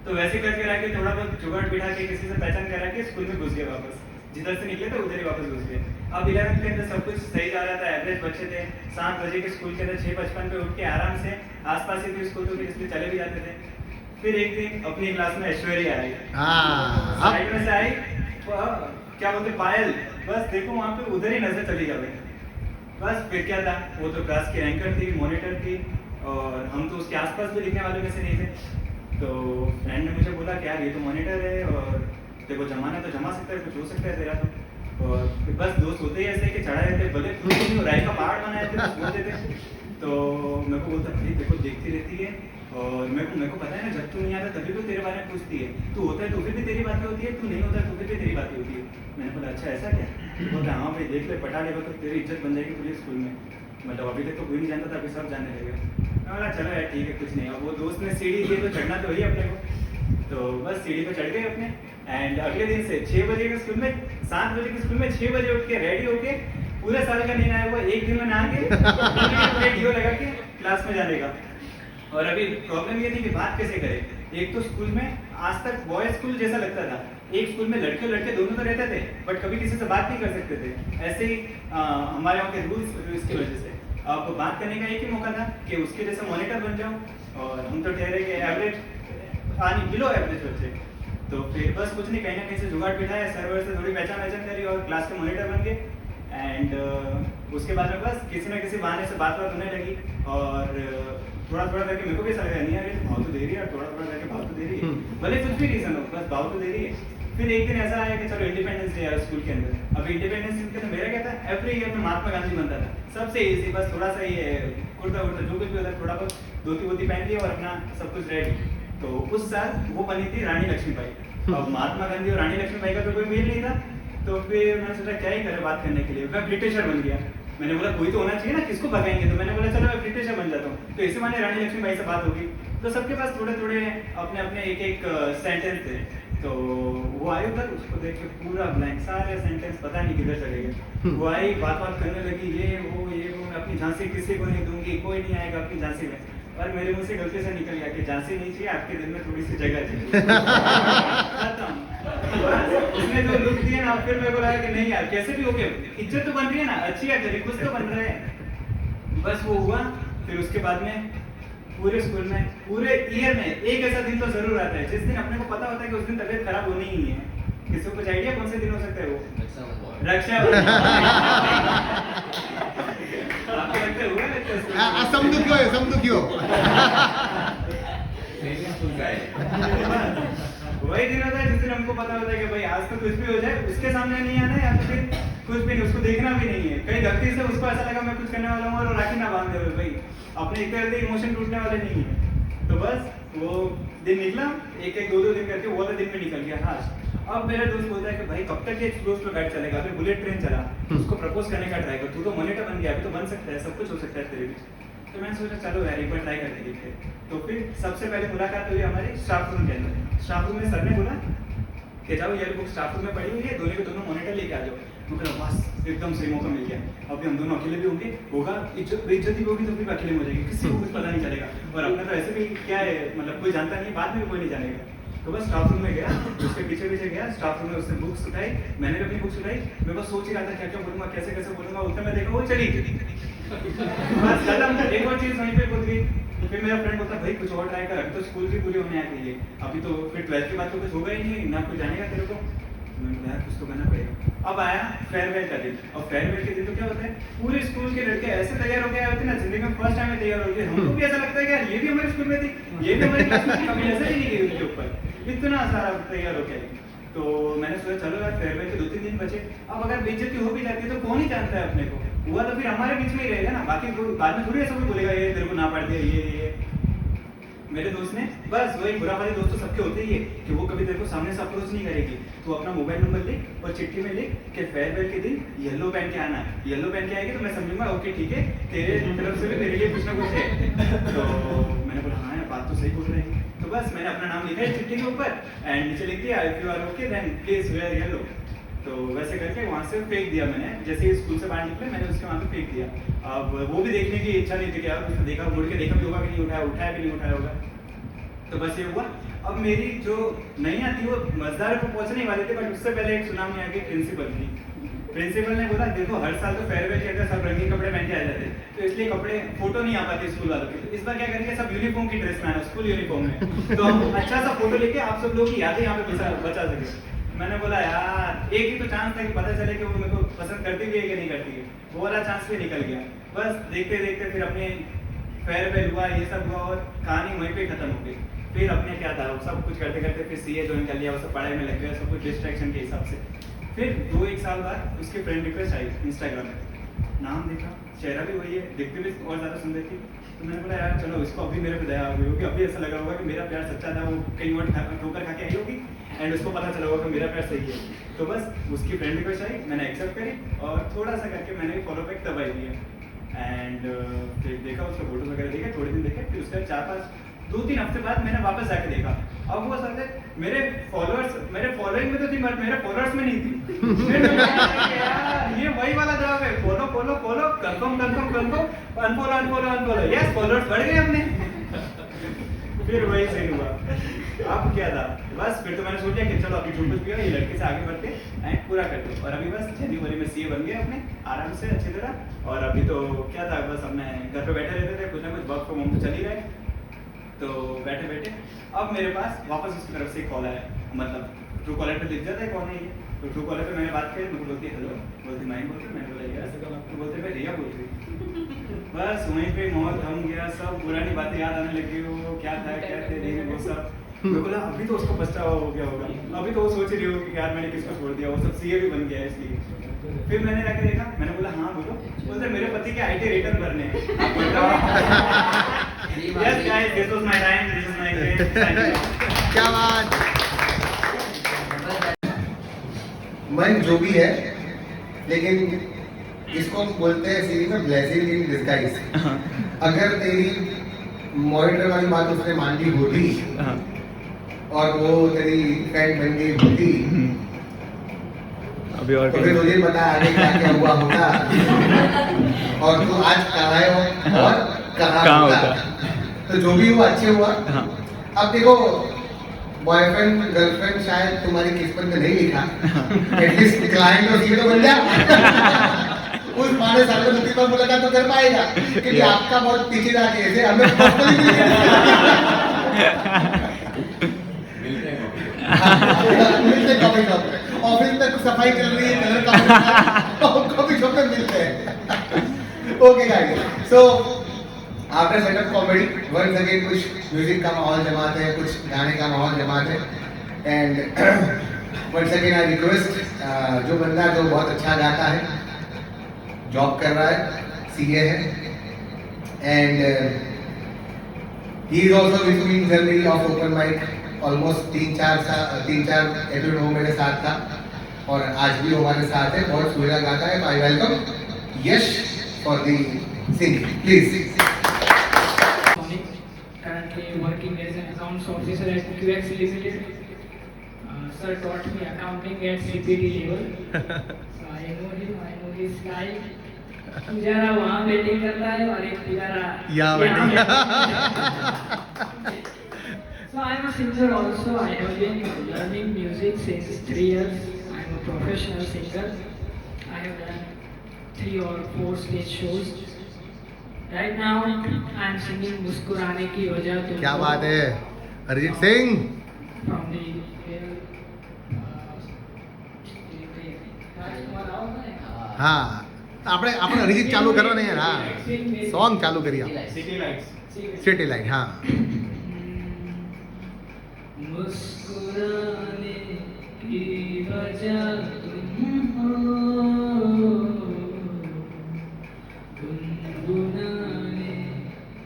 तो वैसे करके रह के थोड़ा बहुत जुगाड़ बिठा के किसी से पहचान करा के स्कूल में घुस गए वापस, जिधर से निकले थे उधर ही वापस घुस गए। अब 11th के अंदर सब कुछ सही जा रहा था, एवरेज बच्चे थे। 7 बजे के स्कूल के अंदर 6:55 पे उठ के आराम से आसपास ही थी स्कूल, तो फिर इसलिए चले भी जाते थे। फिर एक दिन अपनी क्लास में ऐश्वर्या आई, साइड में से आई, क्या बोलते पायल, बस देखो वहाँ पे उधर ही नजर चली जाए। बस फिर क्या था, वो तो क्लास की एंकर थी, मॉनिटर थी, और हम तो उसके आसपास भी लिखने वालों में से नहीं थे। तो फ्रेंड ने मुझे बोला कि यार ये तो मॉनिटर है और देखो जमाना तो जमा सकता है, कुछ हो सकता है तेरा तो। और फिर बस दोस्त होते ही ऐसे कि चढ़ा रहते, भले खुद तो नहीं राय का पहाड़ बनाए थे बस बोलते थे। तो मेरे को बोलता भाई देखो देखती रहती है, और मेरे को पता है ना जब तू नहीं आता तभी तो तेरे बारे में पूछती है, तू होता है तो फिर भी तेरी बातें होती है, तू नहीं होता तो फिर भी तेरी बातें होती है। मैंने बोला अच्छा ऐसा क्या? बोलता हाँ भाई देख ले, पटा लेगा तो तेरी इज्जत बन जाएगी पूरे स्कूल में। मतलब अभी तक तो कोई नहीं जानता था, अभी सब जानने लगे। मैं बोला चलो यार ठीक है कुछ नहीं। अब वो दोस्त ने सीढ़ी दी तो चढ़ना तो ही अपने को, तो बस सीढ़ी पर चढ़ गए अपने। एंड अगले दिन से 6 बजे के स्कूल में, 7 बजे के स्कूल में 6 बजे उठ के रेडी होके, पूरे साल का नहीं आया हुआ, एक दिन में नहा के डीओ लगा के क्लास में जाने का। और अभी प्रॉब्लम ये थी कि बात कैसे करें। एक तो स्कूल में आज तक बॉयज स्कूल जैसा लगता था, एक स्कूल में लड़के लड़के दोनों तो रहते थे बट कभी किसी से बात नहीं कर सकते थे। ऐसे ही हमारे वहाँ के रूल्स की वजह से अब बात करने का एक ही मौका था कि उसके जैसे मॉनिटर बन जाओ, और हम तो ठहरे के एवरेज बिलो एवरेज बच्चे। तो फिर बस कुछ नहीं, कहीं ना कहीं से जुगाड़ बिठाया, सर्वर से थोड़ी पहचान करी और क्लास के मॉनिटर बन गए। एंड उसके बाद में बस किसी ना किसी बहाने से बात होने लगी, और थोड़ा थोड़ा करके मेरे को भी ऐसा लगा नहीं यार ये भाव तो दे रही है, और थोड़ा थोड़ा करके भाव तो दे रही है, भले कुछ भी रीजन हो बस भाव तो दे रही है। फिर एक दिन ऐसा आया कि चलो इंडिपेंडेंस डे है स्कूल के अंदर। अब इंडिपेंडेंस डे के अंदर मेरा क्या था, एवरी ईयर में महात्मा गांधी बनता था, सबसे इजी, बस थोड़ा सा ये कुर्ता वुर्ता जो कुछ भी होता, थोड़ा बहुत धोती वोती पहन लिया और अपना सब कुछ रेडी। तो उस साल वो बनी थी रानी लक्ष्मीबाई। अब महात्मा गांधी और रानी लक्ष्मीबाई का तो कोई मेल नहीं था, तो फिर मैंने सोचा क्या ही करे बात करने के लिए, मैं ब्रिटिशर बन गया। मैंने बोला कोई तो होना चाहिए ना, किसको भगाएंगे, तो मैंने बोला चलो मैं ब्रिटिशर बन जाता हूँ। तो इसी माने रानी लक्ष्मीबाई से बात होगी, तो सबके पास थोड़े थोड़े अपने अपने एक एक सेंटेंस थे। तो वो आई उधर, उसको देख के पूरा ब्लैंक, सारे सेंटेंस पता नहीं किधर चले गए। वो आई बात करने लगी, ये वो मैं अपनी झांसी किसी को नहीं दूंगी, कोई नहीं आएगा अपनी झांसी में। और मेरे मुंह से गलती से निकल गया कि झांसी नहीं चाहिए, आपके दिल में थोड़ी सी जगह चाहिए। उसने जो लुक दिया ना, फिर मेरे को लगा कि नहीं यार कैसे भी हो गया, इज्जत तो बन रही है ना, अच्छी है तेरी, कुछ तो बन रहा है। बस वो हुआ। फिर उसके बाद में पूरे स्कूल में, पूरे ईयर में एक ऐसा दिन तो जरूर आता है जिस दिन अपने को पता होता है कि उस दिन तबीयत खराब होनी ही है। किसी को कुछ आइडिया कौन से दिन हो सकता है वो? रक्षाबंधन। आपको लगता है हुआ लगता है समदुखियो है, समदुखियो। वही दिन होता है जिस दिन हमको पता होता है कि भाई आज तो कुछ भी हो जाए, उसके सामने नहीं आना है, या तो फिर कुछ भी नहीं, उसको देखना भी नहीं है। कहीं गलती से उसको ऐसा लगा मैं कुछ करने वाला हूँ और राखी ना बांध दे भाई, अपने एक इमोशन टूटने वाले नहीं है। तो बस वो दिन निकला, एक एक दो दिन करके वो वाला दिन में निकल गया। हाँ, अब मेरा दोस्त बोलता है कि भाई कब तक ये एक्सप्लोज पे गाइड चलेगा, अभी बुलेट ट्रेन चला, उसको प्रपोज करने का ट्राई कर, तू तो मॉनिटर बन गया, अभी तो बन सकता है, सब कुछ हो सकता है तेरे बीच। तो मैंने सोचा चलो यार एक बार ट्राई करके देखते। तो फिर सबसे पहले मुलाकात हुई हमारी स्टाफ रूम के अंदर। स्टाफ रूम में सर ने बोला कि जाओ ये बुक स्टाफ रूम में पड़ी हुई है, दोनों के दोनों मॉनिटर लेके आ जाओ। मतलब बस एकदम सही मौका मिल गया, अभी हम दोनों अकेले भी होंगे, होगा बेइज्जती होगी तो फिर अकेले हो जाएगी, किसी को कुछ पता नहीं चलेगा। और अपना तो ऐसे भी क्या है, मतलब कोई जानता नहीं, बाद में भी कोई नहीं जानेगा। तो बस स्टाफ रूम में गया, उसके पीछे पीछे गया, स्टाफ रूम में उसने बुक्स उठाई, मैंने भी अपनी बुक्स उठाई। मैं बस सोच ही रहा था क्या क्या बोलूंगा, कैसे कैसे बोलूंगा, उतना मैं देखा वो चली बस खत्म, एक और चीज वहीं पे बोल गई। फिर मेरा फ्रेंड बोलता भाई कुछ और ट्राई कर, अभी तो स्कूल भी पूरी होने आ गई है, अभी तो फिर 12th के बाद तो कुछ होगा ही नहीं ना, कुछ जानेगा तेरे को। यार कुछ तो करना पड़ेगा। अब आया फेयरवेल का दिन, और फेयरवेल के दिन तो क्या होता है, पूरे स्कूल के लड़के ऐसे तैयार हो गए होते ना, जिंदगी में फर्स्ट टाइम तैयार हो गए। हमको भी ऐसा लगता है कि यार ये भी हमारे स्कूल में थी, ये भी हमारे क्लास में थी, कभी ऐसा ही नहीं गई उनके ऊपर, इतना सारा तैयार हो गया। तो मैंने सोचा चलो यार फेयरवेल के 2-3 दिन बचे, अब अगर बेइज्जती हो भी जाती है तो कौन ही जानता है अपने को, हुआ तो फिर हमारे बीच में ही रहेगा ना, बाकी बाद में थोड़ी ऐसा कोई बोलेगा ये तेरे को ना पड़ दिया ये। मेरे दोस्त ने बस वही बुरा वाले दोस्त तो सबके होते ही है कि वो कभी तेरे को सामने से अप्रोच नहीं करेगी, तो अपना मोबाइल नंबर लिख और चिट्ठी में लिख कि फेयरवेल के दिन येलो पहन के आना है, येलो पहन के आएगी तो मैं समझूंगा ओके ठीक है, तेरे तरफ से भी मेरे लिए कुछ ना कुछ है। तो मैंने बोला हाँ यार बात तो सही बोल रहे हैं। तो बस मैंने अपना नाम लिखा है चिट्ठी के ऊपर एंड नीचे लिख दिया if you are okay then please wear yellow. तो वैसे करके वहाँ से फेंक दिया मैंने, जैसे ही स्कूल से बाहर निकले मैंने उसके वहाँ पे फेंक दिया। अब वो भी देखने की इच्छा नहीं थी कि यार उसने देखा, मुड़ के देखा भी होगा कि नहीं उठाया, उठाया भी नहीं उठाया होगा। तो बस ये हुआ। अब मेरी जो नहीं आती वो मजदार को पहुंचने वाले थे, बट उससे पहले एक सुनामी आ गई प्रिंसिपल की। प्रिंसिपल ने बोला देखो हर साल तो फेयरवेल के अंदर सब रंगीन कपड़े पहन के आ जाते, तो इसलिए कपड़े फोटो नहीं आ पाते स्कूल वालों के, तो इस बार क्या करेंगे सब यूनिफॉर्म की ड्रेस में आना, स्कूल यूनिफॉर्म में, तो हम अच्छा सा फोटो लेके आप सब लोग की यादें यहाँ पे बचा सके। मैंने बोला यार एक ही तो चांस था कि पता चले कि वो मेरे को पसंद करती भी है कि नहीं करती है, वो वाला चांस भी निकल गया। बस देखते देखते फिर अपने फेयरवेल हुआ, ये सब हुआ और कहानी वहीं पे खत्म हो गई। फिर अपने क्या था सब कुछ करते करते फिर सीए ज्वाइन कर लिया, वो सब पढ़ाई में लग गया, सब कुछ डिस्ट्रैक्शन के हिसाब से। फिर 2-1 साल बाद उसकी फ्रेंड रिक्वेस्ट आई इंस्टाग्राम पे, नाम देखा, चेहरा भी वही है, दिखते भी और ज़्यादा सुंदर थी। तो मैंने बोला यार चलो इसको अभी मेरे पे दया आ गई होगी, अभी ऐसा लगा होगा कि मेरा प्यार सच्चा था, वो कहीं और ठोकर खा के आई होगी एंड उसको पता चला होगा कि मेरा प्यार सही है। तो बस उसकी फ्रेंड रिक्वेस्ट आई, मैंने एक्सेप्ट करी और थोड़ा सा करके मैंने फॉलो बैक दबाई दिया एंड फिर देखा उसका फोटोज वगैरह देखे, थोड़े दिन देखे, फिर उसका 2-3 हफ्ते बाद मैंने वापस जाके देखा। अब वो साले मेरे फॉलोइंग में तो थी बट मेरे फॉलोअर्स में नहीं थी। फिर मैंने कहा कि यार ये वही वाला जवाब है, follow confirm unfollow, yes followers बढ़ गए अपने। फिर वही सही हुआ। अब क्या था, बस फिर तो मैंने सोचा कि चलो अभी जो कुछ भी हो ये लड़के से आगे बढ़ते एंड पूरा करते। और अभी बस जनवरी में सीए बन गए अपने आराम से अच्छी तरह। और अभी तो क्या था, बस हमने घर पे बैठे रहते थे, कुछ ना कुछ वर्क फ्रॉम होम तो चल ही रहे। तो बैठे बैठे अब मेरे पास वापस उसकी तरफ से कॉल आया, मतलब ट्रू कॉलर पे दिख जाता है कौन है ये। तो ट्रू कॉलर पे मैंने बात करी, मेरे को बोलती है हेलो, बोलती मैं बोलती, मैंने बोला यार ऐसे तो बोलते मैं रिया बोल रही। बस वहीं पे माहौल थम गया, सब पुरानी बातें याद आने लगी, वो क्या था क्या थे नहीं वो सब। मैं बोला अभी तो उसको पछतावा हो गया होगा, अभी तो वो सोच रही होगी कि यार मैंने किसको छोड़ दिया, वो सब सीए भी बन गया है इसलिए। फिर मैंने जाके देखा, मैंने बोला हाँ बोलो, बोलते मेरे पति के आईटी रिटर्न भरने हैं। Yes guys, this was my time, this is my great. क्या बात। मन जो भी है, लेकिन इसको बोलते हैं सीरीज में ब्लेसिंग इन डिस्गाइज। अगर तेरी मॉनिटर वाली बात उसने मान ली होती और वो तेरी फ्रेंड बन गई होती, अभी और तो फिर मुझे पता आगे क्या क्या हुआ होता और तू आज कहाँ है और कहाँ होता। तो जो भी हुआ अच्छे हुआ। अब देखो बॉयफ्रेंड गर्लफ्रेंड शायद तुम्हारी किस्मत में नहीं लिखा, एटलीस्ट क्लाइंट और सीए तो बन जा। उस 5 साल में नतीजा मुलाकात तो कर पाएगा, क्योंकि आपका बहुत पीछे जाके ऐसे हमें मिलते कॉफी शॉप पे, ऑफिस में सफाई चल रही है, कलर कॉफी शॉप पे मिलते हैं। Okay guys, so after setup comedy once again कुछ म्यूजिक का माहौल जमाते हैं, कुछ गाने का माहौल जमाते हैं and once again I request जो बंदा जो बहुत अच्छा गाता है, जॉब कर रहा है, सीए है and he is also with me in journey of open mic. Almost 3-4 episode वो मेरे साथ था और आज भी हमारे साथ है, बहुत सुरीला गाता है। I welcome Yash for the singing, please. Currently working as an accounts officer at QX Limited. Sir taught me accounting at CPT level. So I know him, I know his style. Pujara वहाँ batting करता है और एक पुजारा यहाँ batting. So I am a singer also. I have been learning music since 3 years. I am a professional singer. I have done 3 or 4 stage shows. Right now I am singing मुस्कुराने की वजह तुम। क्या बात है, अरिजीत सिंह। From the हाँ આપણે અરિજીત ચાલુ કરો ને યાર। હા સોંગ ચાલુ કરીએ સિટી લાઇટ। हाँ मुस्कुराने की वजह तुम हो, गुनगुनाने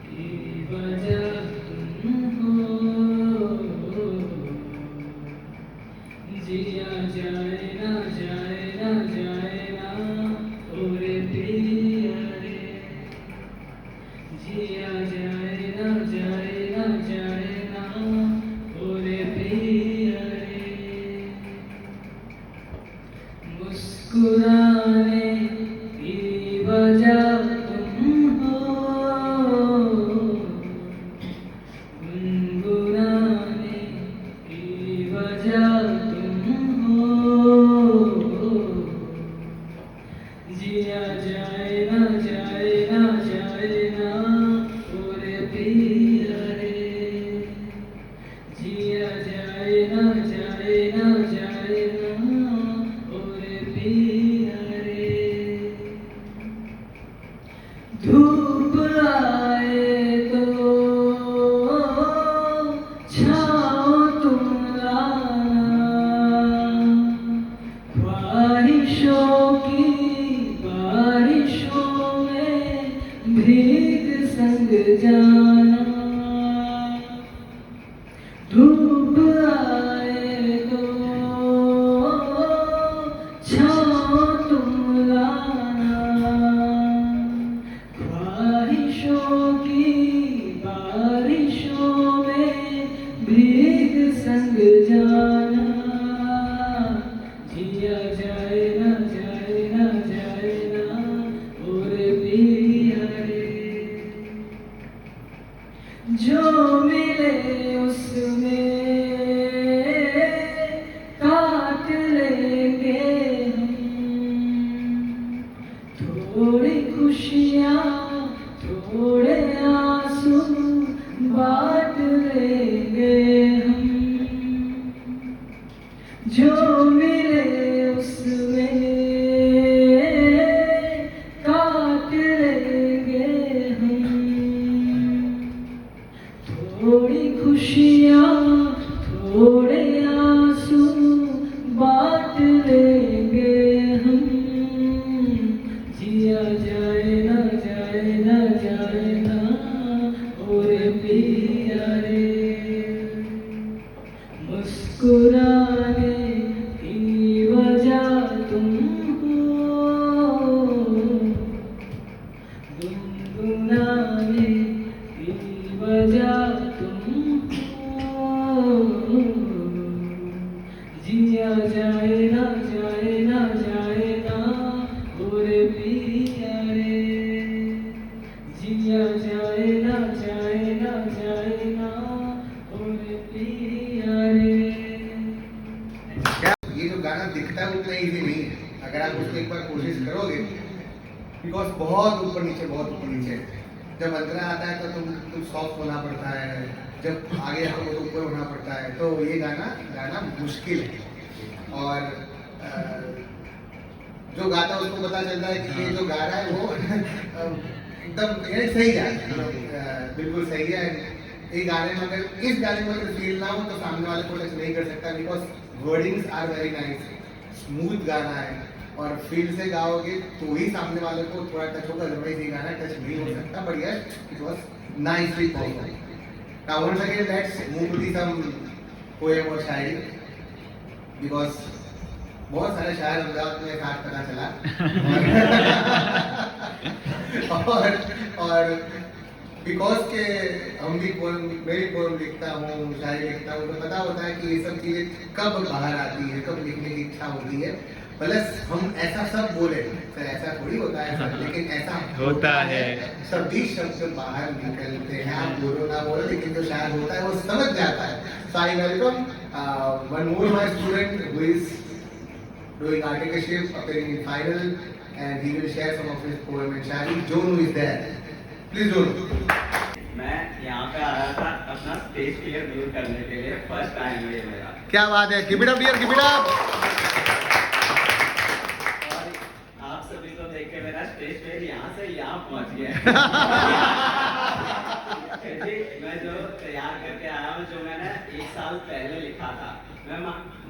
की वजह तुम हो, जिया जाए ना जाए ना जाए ना और प्रिया रे, जिया जाए ना जाए ना जाए ना और प्रिया रे, मुस्कुराने की वजह तुम हो, गुनगुनाने की वजह तुम हो, जिया जाए ना जाए ना जाए ना और प्रिया रे, जिया जाए ना जाए ना जाए ना गाना दिखता है उतना ईजी नहीं है, अगर आप उसको एक बार कोशिश करोगे, बिकॉज बहुत ऊपर नीचे जब अंतरा आता है तो तुम सॉफ्ट होना पड़ता है, जब आगे आता है तो ऊपर होना पड़ता है, तो ये गाना मुश्किल है। और जो गाता है उसको पता चलता है कि ये जो गा रहा है वो एकदम सही गा रहा है, बिल्कुल सही है। ये गाने में अगर इस गाने में अगर फील ना हो तो सामने वाले को टच नहीं कर सकता, because wordings are very nice, smooth गाना है, और फील से गाओगे तो ही सामने वाले को थोड़ा टच होगा, अदरवाइज ये गाना टच नहीं हो सकता। But yes, it was nicely perform. Now once again let's move to the some poem और शायरी, बिकॉज बहुत सारे शायर अमदावाद में साथ पता चला और बिकॉज के हम भी मैं भी पोएम लिखता हूँ, शायरी लिखता हूँ, तो पता होता है कि ये सब चीज़ें कब बाहर आती है, कब लिखने की इच्छा होती है। प्लस हम ऐसा सब बोले सर, ऐसा थोड़ी होता है सर, लेकिन ऐसा होता है। सभी शब्द बाहर निकलते हैं, आप बोलो ना बोलो, लेकिन जो शायर होता है वो समझ जाता है। So I welcome one more my student who is doing articleship, appearing in final, and he will share some of his poem and shayari. Jonu is there. Please Jonu. मैं यहाँ पे आया था अपना स्टेज क्लियर दूर करने के लिए, फर्स्ट टाइम है ये मेरा। क्या बात है, keep it up dear, keep it up. और आप सभी को देख के मेरा स्टेज पे यहाँ से यहाँ पहुँच गया। मैं जो तैयार करके आया हूँ, जो मैंने 1 साल पहले लिखा था, मैं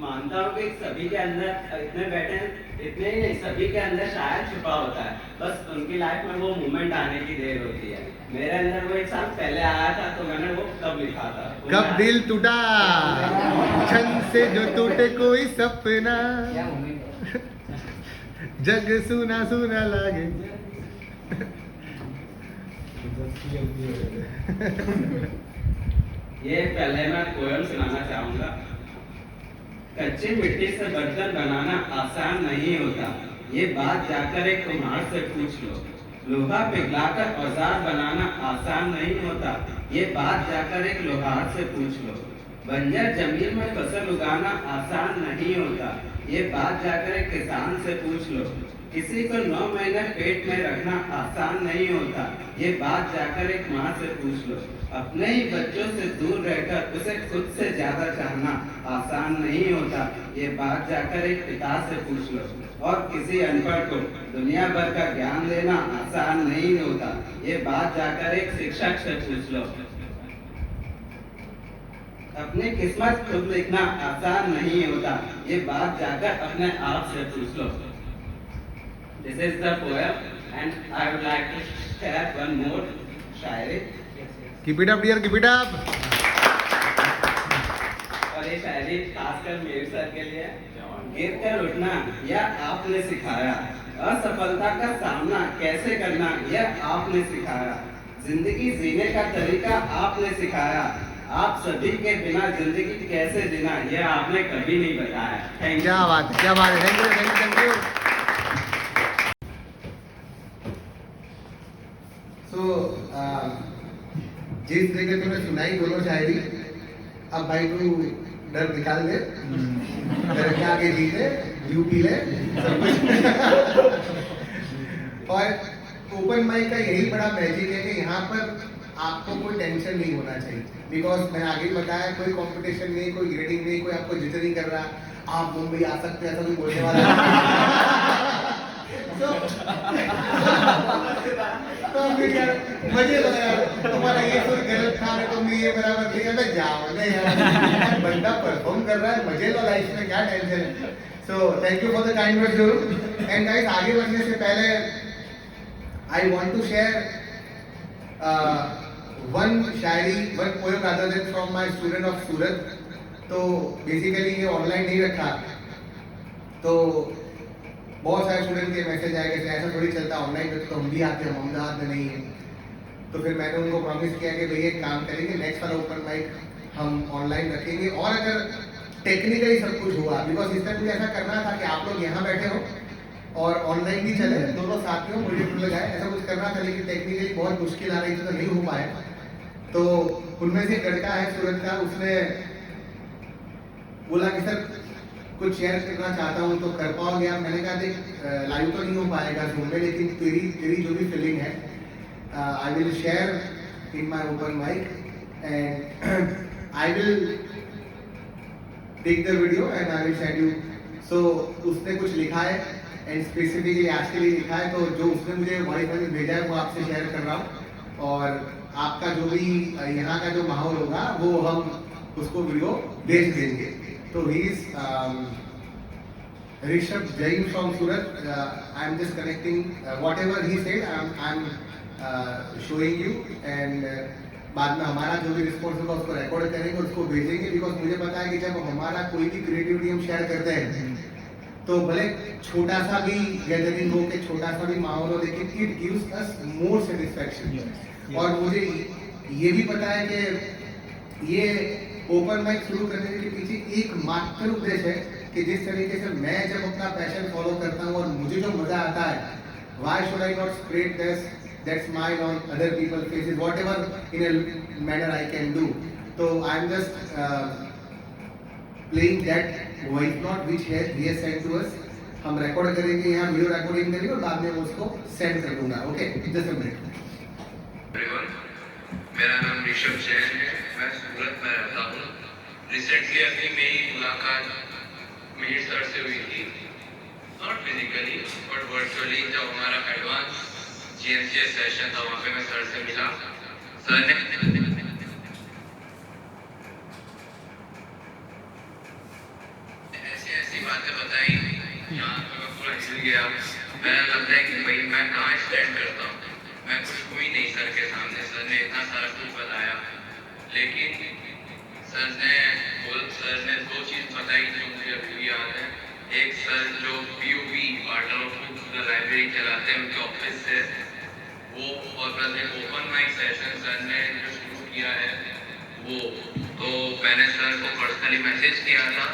मानता हूँ कि सभी के अंदर इतने बैठे हैं, इतने ही नहीं, सभी के अंदर शायद छुपा होता है, बस उनकी लाइफ में वो मोमेंट आने की देर होती है। मेरे अंदर वो 1 साल पहले आया था, तो मैंने वो कब लिखा था, कब दिल टूटा छन से जो टूटे कोई सपना, क्या मोमेंट जग सुना सुना लागे। ये पहले मैं पोएम सुनाना चाहूंगा। कच्ची मिट्टी से बर्तन बनाना आसान नहीं होता, ये बात जाकर एक कुम्हार से पूछ लो। लोहा पिघलाकर औजार बनाना आसान नहीं होता, ये बात जाकर एक लोहार से पूछ लो। बंजर जमीन में फसल उगाना आसान नहीं होता, ये बात जाकर एक किसान से पूछ लो। किसी को 9 महीने पेट में रखना आसान नहीं होता, ये बात जाकर एक माँ से पूछ लो। अपने ही बच्चों से दूर रहकर उसे खुद से ज्यादा चाहना आसान नहीं होता, ये बात जाकर एक पिता से पूछ लो। और किसी अनपढ़ को दुनिया भर का ज्ञान देना आसान नहीं होता, ये बात जाकर एक शिक्षक से पूछ लो। अपनी किस्मत खुद लिखना आसान नहीं होता, ये बात जाकर अपने आप से पूछ लो। This is the poem, and I would like to share one more शायरी। Keep it up dear, keep it up. और ये शायरी खासकर मेरे सर के लिए। गिर कर उठना यह आपने सिखाया, असफलता का सामना कैसे करना यह आपने सिखाया, जिंदगी जीने का तरीका आपने सिखाया, आप सभी के बिना जिंदगी कैसे जीना यह आपने कभी नहीं बताया। Thank you. क्या बात है, क्या बात है, thank you, thank you, thank you. तो जिस जगह तूने सुनाई दोनों शायरी, अब भाई तू डर निकाल दे, डर के आगे जीते, यूपी ले सब कुछ। और ओपन माइक का यही बड़ा मैजिक है कि यहाँ पर आपको कोई टेंशन नहीं होना चाहिए, बिकॉज मैंने आगे बताया कोई कंपटीशन नहीं, कोई ग्रेडिंग नहीं, कोई आपको जित नहीं कर रहा, आप मुंबई आ सकते हैं ऐसा कोई बोलने वाला तो फिर यार मजे लो यार, तुम्हारा ये कोई गलत था, तुमने ये बराबर नहीं है, जाओ नहीं यार, बंदा परफॉर्म कर रहा है, मजे लो लाइफ में, क्या टेंशन है। So thank you for the kind words जरूर। एंड गाइस, आगे बढ़ने से पहले I want to share one शायरी, one poem rather than from my student of Surat. तो बेसिकली ये ऑनलाइन नहीं रखा, तो बहुत सारे स्टूडेंट के मैसेज आए कि ऐसा थोड़ी चलता ऑनलाइन में, तो हम भी आते हैं, हम अहमदाबाद में नहीं है। तो फिर मैंने उनको प्रॉमिस किया कि भैया एक काम करेंगे, नेक्स्ट वाला ओपन माइक हम ऑनलाइन रखेंगे, और अगर टेक्निकली सब कुछ हुआ, बिकॉज इस टाइम मुझे ऐसा करना था कि आप लोग यहाँ बैठे हो और ऑनलाइन भी चले, दोनों साथ में हो, मुझे लगाए, ऐसा कुछ करना था, लेकिन टेक्निकली बहुत मुश्किल आ रही थी तो नहीं हो पाया। तो उनमें से एक लड़का है सूरत का, उसने बोला कि सर कुछ शेयर करना चाहता हूँ तो कर पाओगे आप। मैंने कहा देख लाइव तो नहीं हो पाएगा जूम में, लेकिन तेरी तेरी जो भी फीलिंग है I will share in my open mic and I will take the video and I will send you. So उसने कुछ लिखा है एंड स्पेसिफिकली आज के लिए लिखा है, तो जो उसने मुझे वॉइस मैसेज भेजा है वो आपसे शेयर कर रहा हूँ। और आपका जो भी यहाँ का जो माहौल होगा वो हम उसको वीडियो भेज देंगे। तो he is Rishabh Jain from Surat. I am just connecting what ever he said I am showing you and बाद में हमारा जो भी रिस्पॉन्स होगा उसको रिकॉर्ड करेंगे, उसको भेजेंगे। बिकॉज मुझे पता है कि जब हमारा कोई भी क्रिएटिविटी हम शेयर करते हैं तो भले छोटा सा भी गैदरिंग हो के छोटा सा भी माहौल हो, लेकिन it gives us more satisfaction. और मुझे ये भी पता है कि ये ओपन माइक शुरू करने के पीछे एकमात्र उद्देश्य है कि जिस तरीके से मैं जब अपना पैशन फॉलो करता हूँ और मुझे जो मजा आता है, why should I not spread that smile on other people faces whatever in a manner I can do. तो I am just playing that voice note which he has send to us. हम record करेंगे, यहाँ video recording करेंगे और बाद में उसको send कर दूंगा। Okay, just a minute. मेरा नाम ऋषभ जैन है, मैं सूरत में रहता हूँ। रिसेंटली अभी मेरी मुलाकात मिहिर सर से हुई थी, नॉट फिजिकली बट वर्चुअली। जब हमारा एडवांस GNCS सेशन था वहाँ पे मैं सर से मिला। सर ने ऐसी बातें बताई, यहाँ तो मैं पूरा हिल गया। मेरा लगता है कि भाई मैं कहाँ स्टैंड करता हूँ, मैं कुछ हुई नहीं सर के सामने। सर ने इतना सारा कुछ बताया, लेकिन सर ने दो चीज़ बताई जो मुझे अभी भी याद है। एक सर जो POV पार्टनर ऑफ लाइब्रेरी चलाते हैं उनके ऑफिस से वो, और प्लस एक ओपन माइक सेशन सर ने जो शुरू किया है वो। तो मैंने सर को पर्सनली मैसेज किया था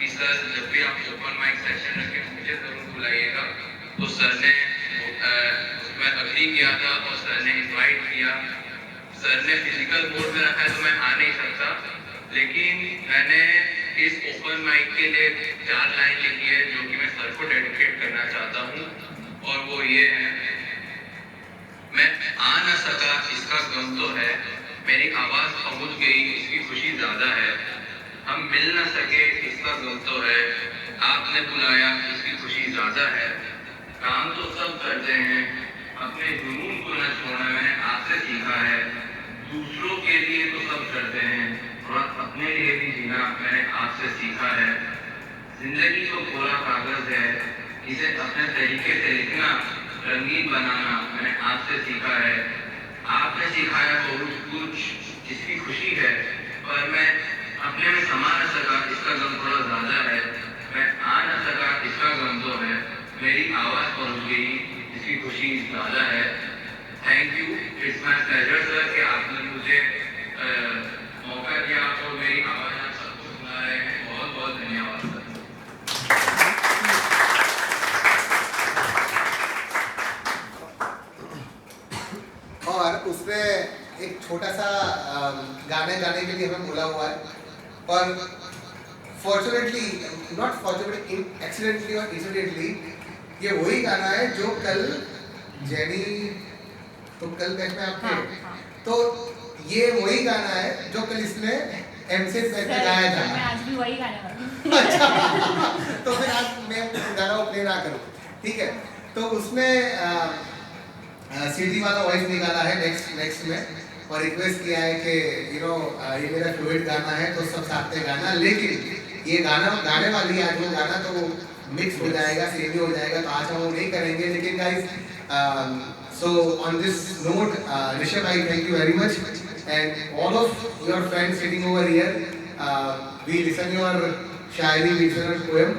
कि सर जब भी आप ओपन माइक सेशन रखें मुझे ज़रूर बुलाइएगा। तो सर ने मैं अग्री किया था और सर ने इनवाइट किया। सर ने फिजिकल मोड में रखा है तो मैं आ नहीं सकता, लेकिन मैंने इस ओपन माइक के लिए 4 लाइन लिखी है जो कि मैं सर को डेडिकेट करना चाहता हूँ। और वो ये है, मैं आ ना सका इसका गम तो है, मेरी आवाज़ पहुँच गई इसकी खुशी ज़्यादा है। हम मिल ना सके इसका गम तो है, आपने बुलाया इसकी खुशी ज़्यादा है। काम तो सब करते हैं, अपने जुनून को न छोड़ना मैंने आपसे सीखा है। दूसरों के लिए तो सब करते हैं और अपने लिए भी जीना मैंने आपसे सीखा है। जिंदगी तो कोरा कागज है, इसे अपने तरीके से लिखना, रंगीन बनाना मैंने आपसे सीखा है। आपने सिखाया बहुत कुछ जिसकी खुशी है, पर मैं अपने में समा न सका इसका गम थोड़ा ज्यादा है। मैं आ न सका इसका गम तो है, मेरी आवाज़ पहुंच गई इसकी खुशी ज़्यादा है। Thank you, it's my pleasure sir कि आपने मुझे मौका दिया और मेरी आवाज़ आप सबको सुना रहे हैं। बहुत बहुत धन्यवाद सर। और उसमें एक छोटा सा गाने गाने के लिए हमें बोला हुआ है, पर फॉर्चुनेटली नॉट फॉर्चुनेटली एक्सीडेंटली और इंसिडेंटली ये वही गाना है जो कल जेनी तो कल बैच में आप थे, तो ये वही गाना है जो कल इसने एमसीएस बैच में गाया था। मैं आज भी वही गाने वाली हूँ। अच्छा तो फिर आज मैं गाना प्ले ना करूँ, ठीक है। तो उसमें सीडी वाला वॉइस निकाला है नेक्स्ट में और रिक्वेस्ट किया है कि यू नो ये मेरा फेवरेट गाना है तो सब साथ में गाना, लेकिन ये गाने वाली आज वो गाना तो मिक्स हो जाएगा, सेमी हो जाएगा, तो आज हम वो नहीं करेंगे। लेकिन guys so on this note Rishabh I thank you very much and all of your friends sitting over here, we listen your shayari, we listen your poem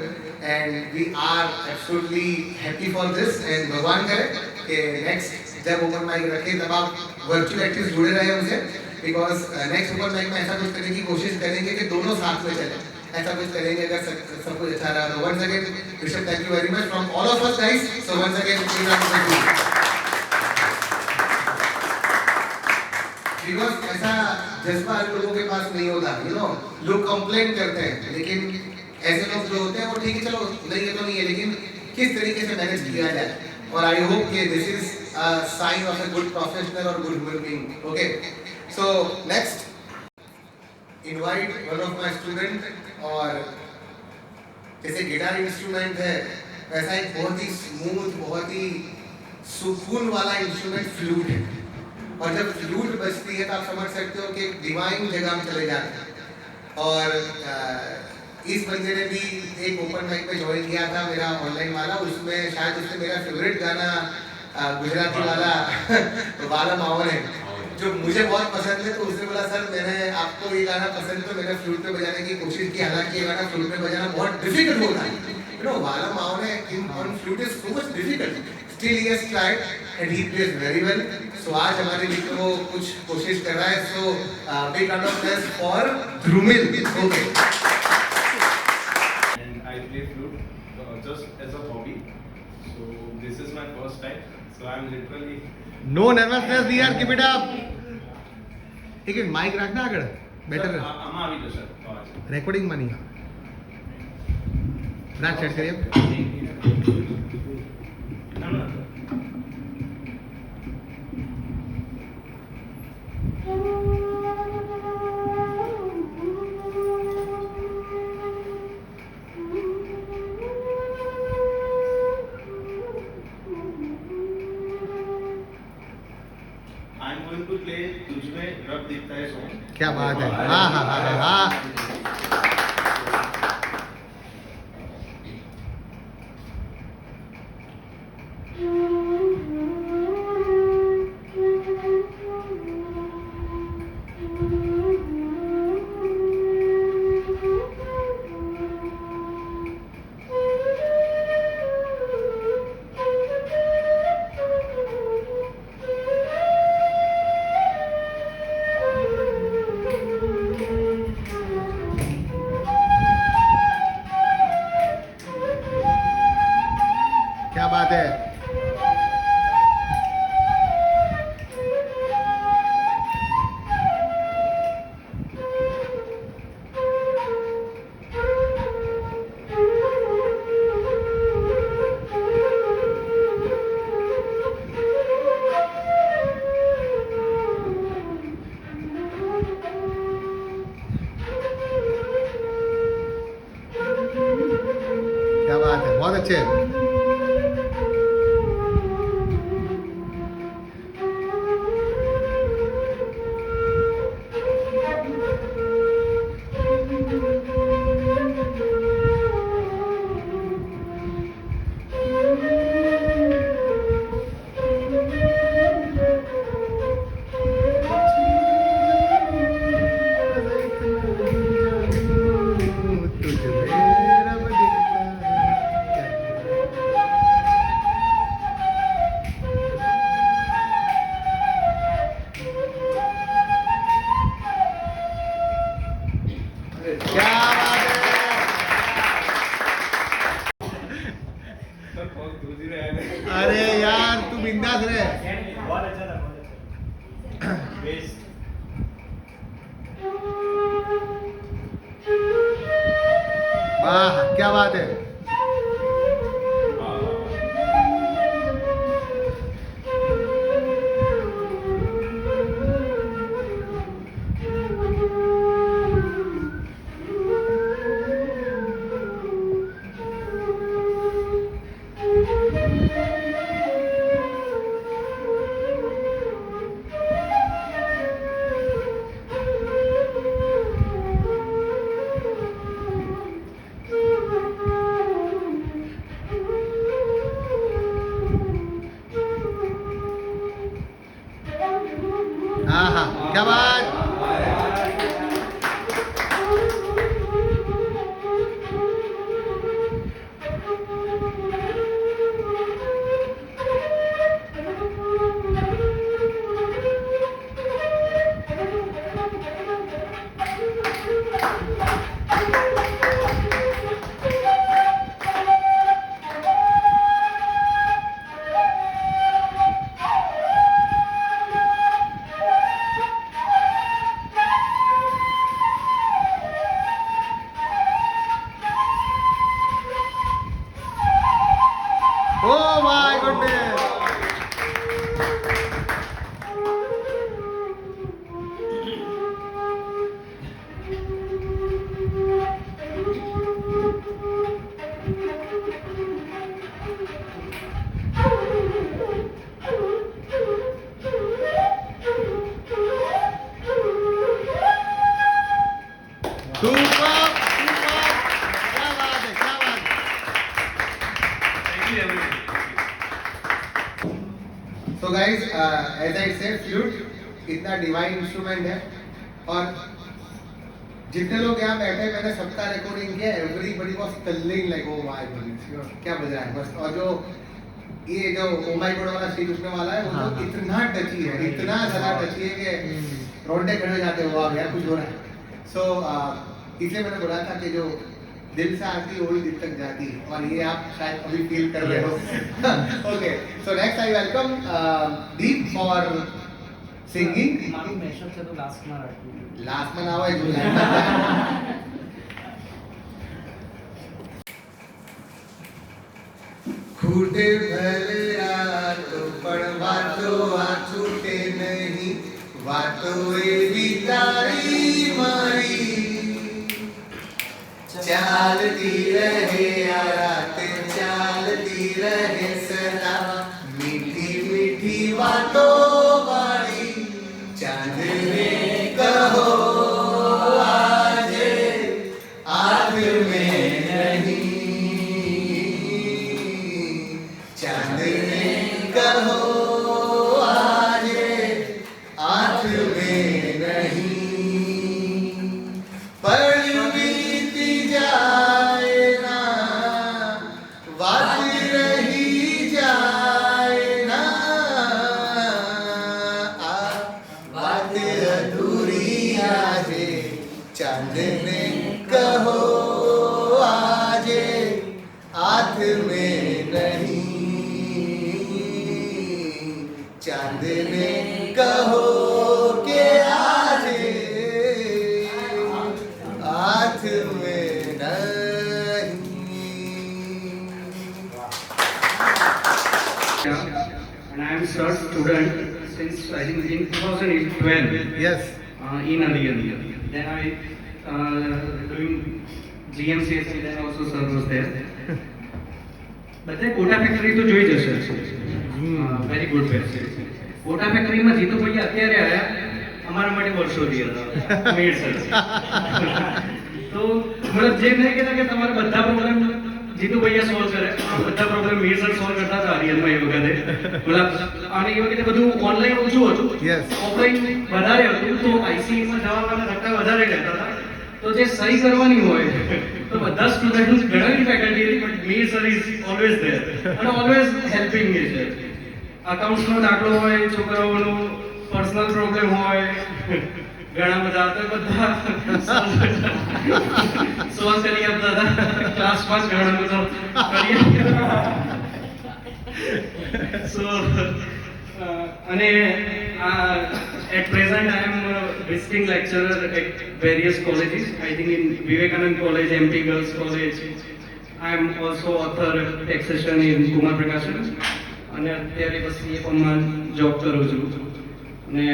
and we are absolutely happy for this and भगवान करे कि next जब open mic रखें तब आप virtual active जुड़े रहे उनसे, बिकॉज नेक्स्ट ओपन माइक में ऐसा कुछ करने की कोशिश करेंगे कि दोनों साथ में चले, ऐसा कुछ करेंगे अगर सब कुछ अच्छा रहा। तो once again Rishabh thank you very much from all of us guys. So once again because ऐसा जज्बा लोगों के पास नहीं होता, यू नो लोग कंप्लेन करते हैं, लेकिन ऐसे लोग जो होते हैं वो ठीक है चलो नहीं है तो नहीं है, लेकिन किस तरीके से मैनेज किया जाए। और आई होप कि this is a sign of a good professional और good human being. Okay, so next invite one of my student. और जैसे गिटार इंस्ट्रूमेंट है वैसा एक बहुत ही स्मूथ, बहुत ही सुकून वाला इंस्ट्रूमेंट फ्लूट है। और जब फ्लूट बजती है तो आप समझ सकते हो कि एक डिवाइन जगह में चले जाते हैं। और इस बंदे ने भी एक ओपन माइक पे ज्वाइन किया था मेरा ऑनलाइन वाला, उसमें शायद उसने मेरा फेवरेट गाना गुजराती वाला वाला माहौल है जो मुझे बहुत पसंद है। तो उसने बोला सर मैंने आपको ये गाना पसंद, तो मैंने फ्लूट पे बजाने की कोशिश की, हालांकि ये गाना फ्लूट पे बजाना बहुत डिफिकल्ट होता है, यू नो वाला माहौल है on flute is so much difficult, still he has tried and he plays very well. So आज हमारे लिए वो कुछ कोशिश कर रहा है। So big round of applause for Dhrumil. Okay, I play flute just as a hobby. So this is my first time. So I'm literally. No nervousness यार, कीप इट अप। एक माइक रखना આગળ બેટર આમાં આવી જશે અવાજ. રેકોર્ડિંગ માં નહીં રાખ સેટ કરીએ। ના ના I'm going to play तुझमें रब दिखता है song. क्या बात है, हाँ हाँ हाँ हाँ। क्या बात है। क्या बात है, बहुत अच्छे। अरे यार तू बिंदास रहे। बहुत अच्छा था, बहुत अच्छा बेस्ट। वाह क्या बात है। हाँ हाँ क्या बात। you everyone. So guys, as I said, flute इतना डिवाइन इंस्ट्रूमेंट है और जितने लोग यहाँ बैठे हैं, मैंने सबका रिकॉर्डिंग किया. Everybody was stunning like oh my God क्या बज रहा है बस. और जो ये जो ओ माय गॉड वाला श्री कृष्ण वाला है वो तो इतना टची है, इतना ज्यादा टची है कि रोंडे खड़े हो जाते हो वाह यार कुछ हो रहा है. सो इसलिए मैंने बोला था कि जो दिल से आती है वही दिल तक जाती है और ये आप शायद अभी फील कर रहे हो. Okay so next I welcome Deep for singing. મારું મેશઅપ છે તો લાસ્ટમાં રાખવું. લાસ્ટ માં ના હોય જો ખૂટે ભલે રાતો પણ વાતો આ છૂટે નહીં. વાતો એવી તારી મારી ચાલતી રહે આ રાત ચાલતી રહે સદા. મીઠી મીઠી વાતો વાળી ચાંદને કહો આજે આગ में नहीं. चांदने कहो આજે आँख में नहीं. पल बीती जाए ना बात रही जाए ना आ बात अधूरी આજે. चांदने कहो આજે हाथ में नहीं. चांदने कहो के આજે हाथ में नहीं. And I am third student since I think in 2012. Yes. In Aligarh. Then I doing GMCSE. Then also sir was there. બધા કોટા ફેક્ટરી તો જોઈ જશે. Very good factory. કોટા ફેક્ટરીમાં જીતુ ભૈયા અત્યારે આવ્યા અમારા માટે વર્ષોથી હતા મેડ સર. તો મતલબ જે નહીં કહેતા કે તમારા બધા પ્રોબ્લેમ જીતુ ભૈયા સોલ્વ કરે, બધા પ્રોબ્લેમ મેડ સર સોલ્વ કરતા હતા આર્યનમાં એ વખતે. મતલબ અને એ વખતે બધું ઓનલાઈન ઓછું હતું, ઓફલાઈન વધારે હતું. તો આઈસીયુમાં જવાના ધક્કા વધારે રહેતા હતા. તો જે સહી કરવાની હોય તો બધા સ્ટુડન્ટ ઘણી ફેકલ્ટી હતી, but Mir sir is always there અને ઓલવેઝ હેલ્પિંગ નેચર. અકાઉન્ટ્સનો દાખલો હોય, છોકરાઓનો પર્સનલ પ્રોબ્લેમ હોય, ઘણા બધા તો બધા સોલ્વ કરી આપતા હતા. ક્લાસમાં જ ઘણા બધા કરી સો અને at present I am a visiting lecturer at various colleges. I think in Vivekanand College, MP Girls College. I am also author taxation in Kumar Prakashan. અને અત્યારે પછી એ પણ જોબ કરું છું અને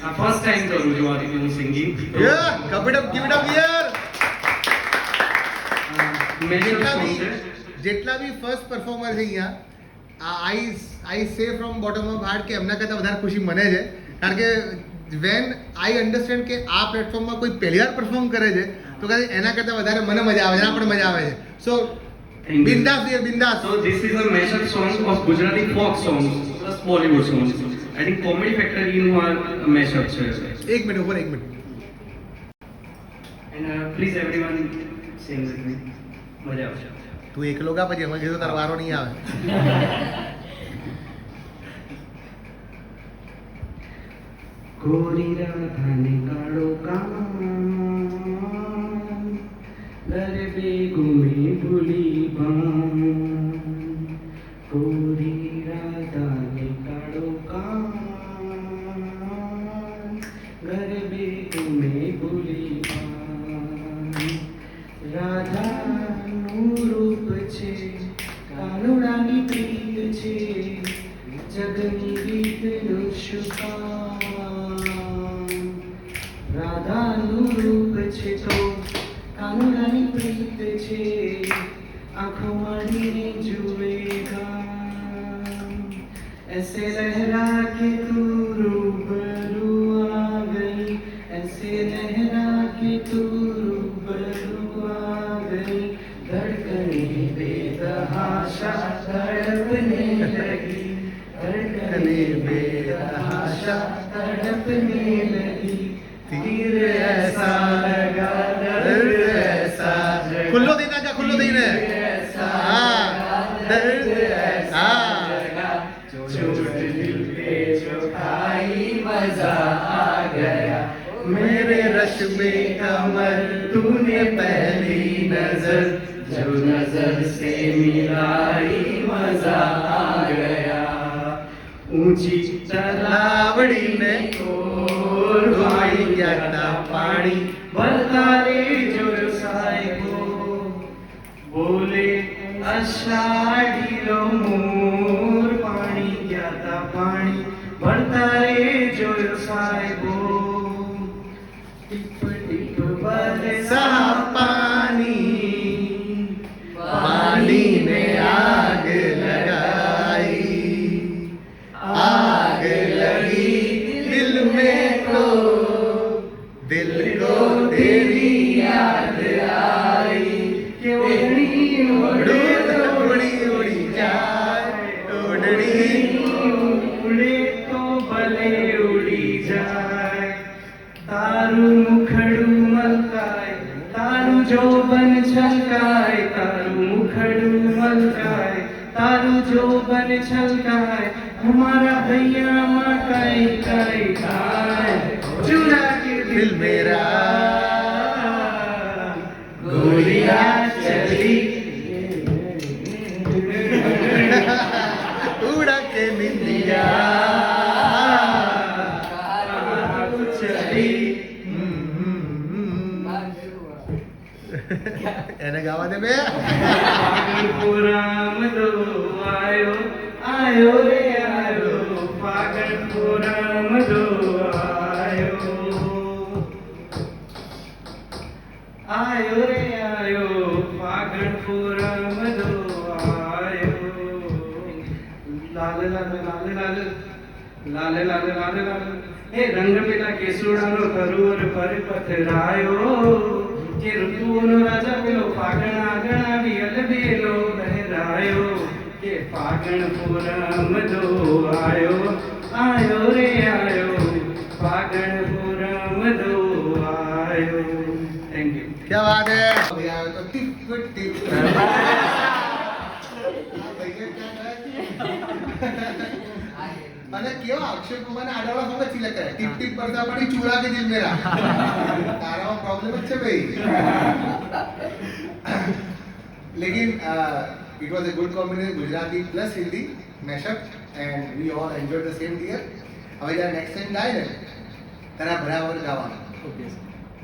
આ ફર્સ્ટ ટાઈમ કરું છું આ રીતે હું સિંગિંગ. જેટલા બી ફર્સ્ટ પરફોર્મર છે અહીંયા આઈ સે ફ્રોમ બોટમ ઓફ હાર્ટ કે એમના કરતાં વધારે ખુશી મને છે. કારણ કે વેન આઈ અન્ડરસ્ટેન્ડ કે આ પ્લેટફોર્મમાં કોઈ પહેલી વાર પરફોર્મ કરે છે તો કદાચ એના કરતાં વધારે મને મજા આવે છે, એના પણ મજા આવે છે. સો બિંદાસ dear બિંદાસ. So this is a mashup song of Gujarati folk songs plus Bollywood songs. I think comedy factor in our mashup છે. એક મિનિટ ઉપર એક minute. And please everyone sing with me. મજા આવશે. તું એકલો ગા પછી અમે કીધું તારો વારો નહીં આવે. ગોરી રાધાને કાળો કાન ગરબે ઘૂમે ભૂલી બાન. ગોરી રાધાને કાળો કાન ગરબે ઘૂમે ભૂલી બાન. રાધાનું રૂપ છે કાનુડાની પ્રીત છે જગની રીતનું શુભાન. રાધાનું રૂપ છે તો કાનુડાની પ્રીત છે આંખો મળીને જુએગા. ऐसे लहरा के तू रूबरू आ गई, ऐसे लहरा के तू रूबरू आ गई. धड़कने बेतहाशा आशा तड़पने लगी, धड़कने बेतहाशा तड़पने लगी, तीर ऐसा लगा दर्द ऐसा जगा, खुल्लो देना क्या खुल्लो देना दर्द ऐसा जगा, चोट दिल पे जो खाई मजा आ गया, मेरे रश में कमर तूने पहली नजर जो नजर से मिलाई मजा आ गया, ऊंची तलावड़ी ने और भाई जाता पानी भरता रे जो साहिबो, बोले अषाढ़ी रो मोर पानी जाता पानी भरता रे जो साहिबो, टिप टिप बरसा पानी, पानी ने आग लगाई, आग लगी दिल में तो, दिल को तेरी याद आई, कि उड़ी उड़े तो उड़ी उड़ी जाए, उड़ड़ी उड़े तो भले उड़ी जाए, तारू मुखड़ू मलकाए, तारू जो बन छलकाए, तारू मुखड़ू मलकाए, तारू जो बन छलकाए, हमारा भैया मकाई काई खाए, चुरा के दिल मेरा गोलियां चली, उड़ा के निंदिया चली, એને ગાવા દે બે फागणपुरम दो आयो, आयो रे आयो, फागणपुरम दो आयो, आयो रे आयो, फागणपुरम दो आयो, लाल लाल लाल लाल लाल लाल लाल लाल, हे रंग पिला केसुडानो करूर पर पथरायो, के ऋतुओनो राजा पेलो फागण आगण आवी अलबेलो लहरायो, के फागणपुरम दो आयो, आयो रे आयो, फागणपुरम दो आयो। Thank you. क्या बात है भैया तो टिप टिप અને કેવો અક્ષય કુમારને આડાવાળા ખબર સિલેક્ટ કરે ટીપ ટીપ પડતા પડી ચૂડા કે દિલ મેરા તારામાં પ્રોબ્લેમ જ છે ભાઈ लेकिन it was a good combination Gujarati plus Hindi mashup and we all enjoyed the same dear હવે જ્યારે next time ગાય ને તારા બરાબર ગાવાનું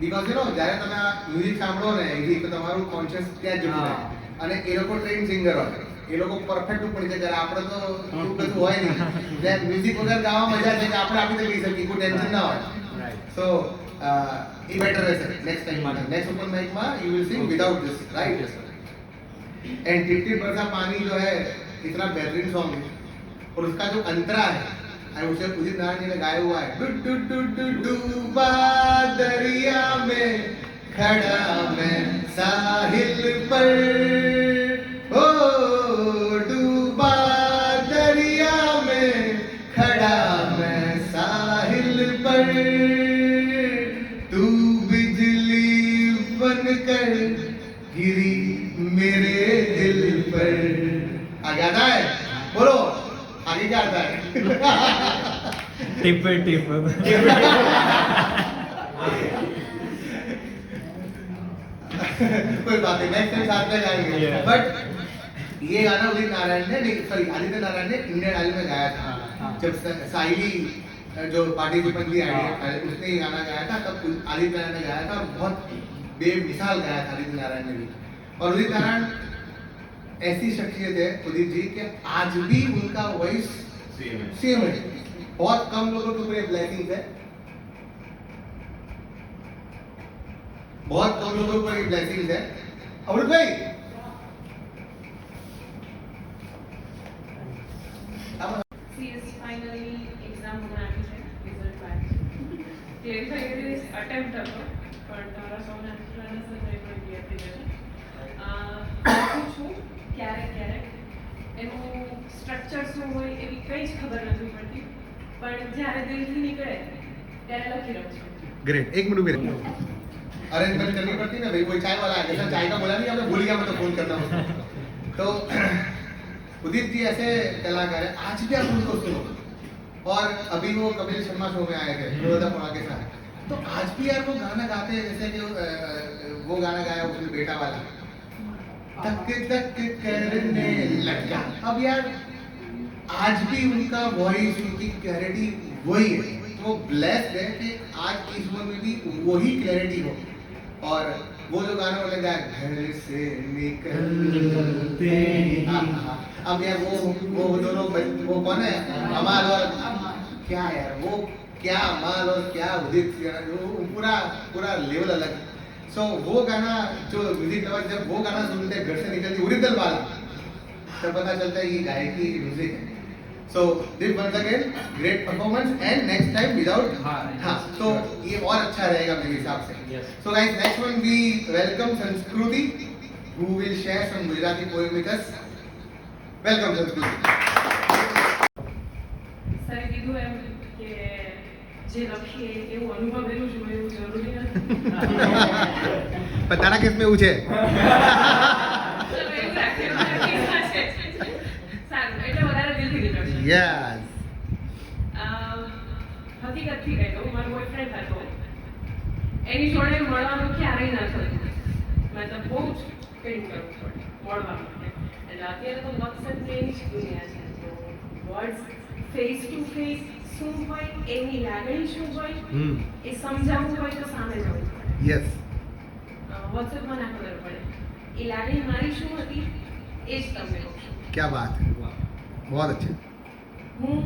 બીકોઝ યુ નો જ્યારે તમે આ મ્યુઝિક સાંભળો ને એ તો તમારું કોન્શિયસ ત્યાં જ જતું રહે અને એ લોકો ટ્રેન સિંગર હોય એ લોકો પરફેક્ટ ઉપડી છે જ્યારે આપણે તો શું કશું હોય નહીં જે મ્યુઝિક વગર ગાવા મજા છે કે આપણે આપી દઈ શકીએ કોઈ ટેન્શન ના હોય સો એ બેટર રહેશે નેક્સ્ટ ટાઈમ માટે નેક્સ્ટ ઓપન માઇકમાં you will sing without this right and टिप टिप बरसा पानी जो है इतना बेहतरीन सॉन्ग है और उसका जो अंतरा है आई उसे उदित नारायण जी ने गाया हुआ है डू डू डू डू डूबा दरिया में खड़ा मैं साहिल पर ओ डूबा दरिया में खड़ा मैं साहिल पर तू बिजली बनकर गिरी मेरे दिल पर आगे आता है बोलो आगे क्या आता है टिप टिप कोई बात नहीं नेक्स्ट टाइम साथ में गाएंगे बट ये गाना उदित नारायण ने सॉरी आदित्य नारायण ने इंडियन आइडल में गाया था जब साहिली जो पार्टिसिपेंट थी उसने ये गाना गाया था तब आदित्य नारायण ने गाया था बहुत बेमिसाल गाया था आदित्य नारायण ने भी और उदित नारायण ऐसी शख्सियत है उदित जी कि आज भी उनका वॉइस सेम है बहुत कम लोगों के ऊपर ब्लैकिंग है बहुत कम लोगों के ऊपर ब्लैकिंग है अमृत भाई फाइनली एग्जाम होना है result by clear is attempt હતો પણ તમારા સૌના આન્સર નહીં પણ ક્લિયર થઈ જશે પૂછું ક્યારેક ક્યારેક સ્ટ્રક્ચર શું હોય એવી કંઈ જ ખબર નથી પડતી, પણ જ્યારે દિલથી નીકળે ત્યારે લખી રહું છું. ग्रेट, एक मिनट वेट। अरेंजमेंट करनी पड़ती ना भाई, कोई चाय वाला है, जैसा चाय का बोला नहीं, आपने भूल गया मैं तो फोन करना उसको। तो उदित जी ऐसे कलाकार है, आज भी आप उनको सुनो, और अभी वो कपिल शर्मा शो में आए थे पुणा के साथ, तो आज भी यार वो गाना गाते हैं, जैसे कि वो गाना गाया उसने बेटा वाला, धक धक करने लगा। अब यार आज भी उनका वॉइस, उनकी क्लैरिटी वही है, वो ब्लेस्ड है कि आज की इस उम्र में भी वही क्लैरिटी हो। और वो जो गाना बोले गाया घर से निकलते अब यार वो दोनों वो कौन है, अमाल और क्या यार, वो क्या अमाल और क्या उदित, वो पूरा लेवल अलग। सो वो गाना जो म्यूजिक लवर जब वो गाना सुनते हैं घर से निकलती ओरिजिनल वाला, तब पता चलता है ये गायकी म्यूजिक है। So this once again great performance and next time without so ये और अच्छा रहेगा मेरे हिसाब से। So guys, next one we welcome Sanskruti who will share some Gujarati poem with us. Welcome Sanskruti. સરે કીધું એમ કે જે લખીએ એવું અનુભવેલું જ હોય એવું જરૂરી નથી. પણ તારા કેસ में એવું છે? એવું રાખે, સારું, એટલે વધારે દિલથી નીકળશે. Yes. હકીકતથી કહી દઉં, મારો બોયફ્રેન્ડ હતો, એની જોડે મળવાનું ક્યારેય ના થયું, મતલબ બહુ જ પેઇન કરવું પડે મળવા માટે. એટલે અત્યારે તો મકસદ એની જ દુનિયા છે, તો વર્ડ્સ ફેસ ટુ ફેસ શું હોય, એની લાગણી શું હોય એ સમજાવવું હોય તો સામે જવું પડે. Yes. વોટ્સએપમાં ના ખબર પડે એ લાગણી મારી શું હતી એ જ તમને કહું છું. क्या बात है, बहुत अच्छे। હું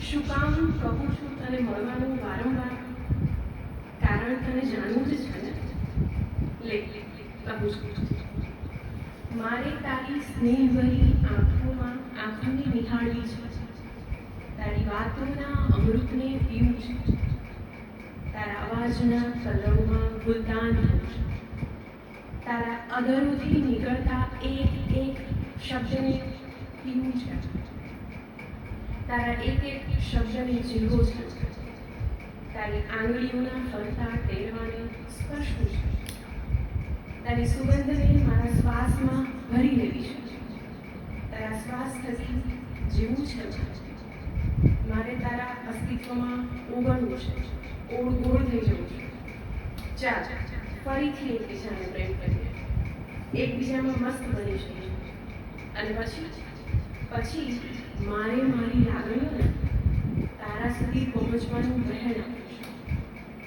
શું કામ કહું છું તને મળવાનું વારંવાર, કારણ તને જાણવું જ છે ને, લે કહું છું. મારે તારી સ્નેહભરી આંખોને નિહાળવી છે, તારી વાતોના અમૃતને પીવું છે, તારા અવાજના કલરોમાં ગુલતાન થવું છે, તારા અધરોથી નીકળતા એક એક શબ્દને પીવું છે, તારા એક એક શબ્દને જીવવો છે, તારી આંગળીઓના ફરતા ટેરવાને સ્પર્શવું છે, તારી સુગંધને મારા શ્વાસમાં ભરી લેવી છે, તારા શ્વાસ થકી જીવવું છે, મારે તારા અસ્તિત્વમાં ઓગળવું છે, ઓળઘોળ થઈ જવું છે. ચાલ ફરીથી એકબીજાને પ્રેમ કરીએ, એકબીજામાં મસ્ત બની જઈએ, અને પછી મારે મારી લાગણીઓને તારા સુધી પહોંચવાનું વહેણ આપ્યું છે,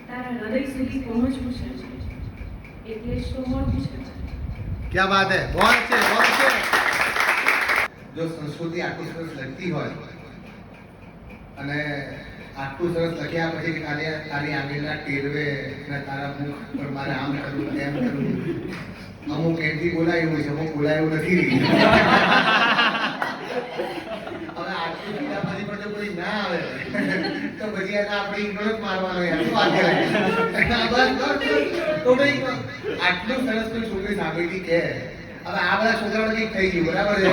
તારા હૃદય સુધી પહોંચવું છે, એટલે જ તો મળવું છે. क्या बात है, बहुत अच्छे, बहुत अच्छे। जो संस्कृति आटલું સરસ લખતી હોય અને આટલું સરસ લખ્યા પછી તારી આંગળીના ટેરવે ને તારા મુખ પર મારે આમ કરવું તેમ કરવું, અમુક એમથી બોલાયું છે, અમુક બોલાયું નથી. હવે આટલું કીધા પછી પણ જો કોઈ ના આવે તો પછી એને આપણે ઇગ્નોર જ મારવાનો યાર, શું વાત કરે? આટલું સરસ કોઈ છોકરી સાંભળી કે હવે આ બધા છોકરાઓને કંઈક થઈ ગયું, બરાબર છે?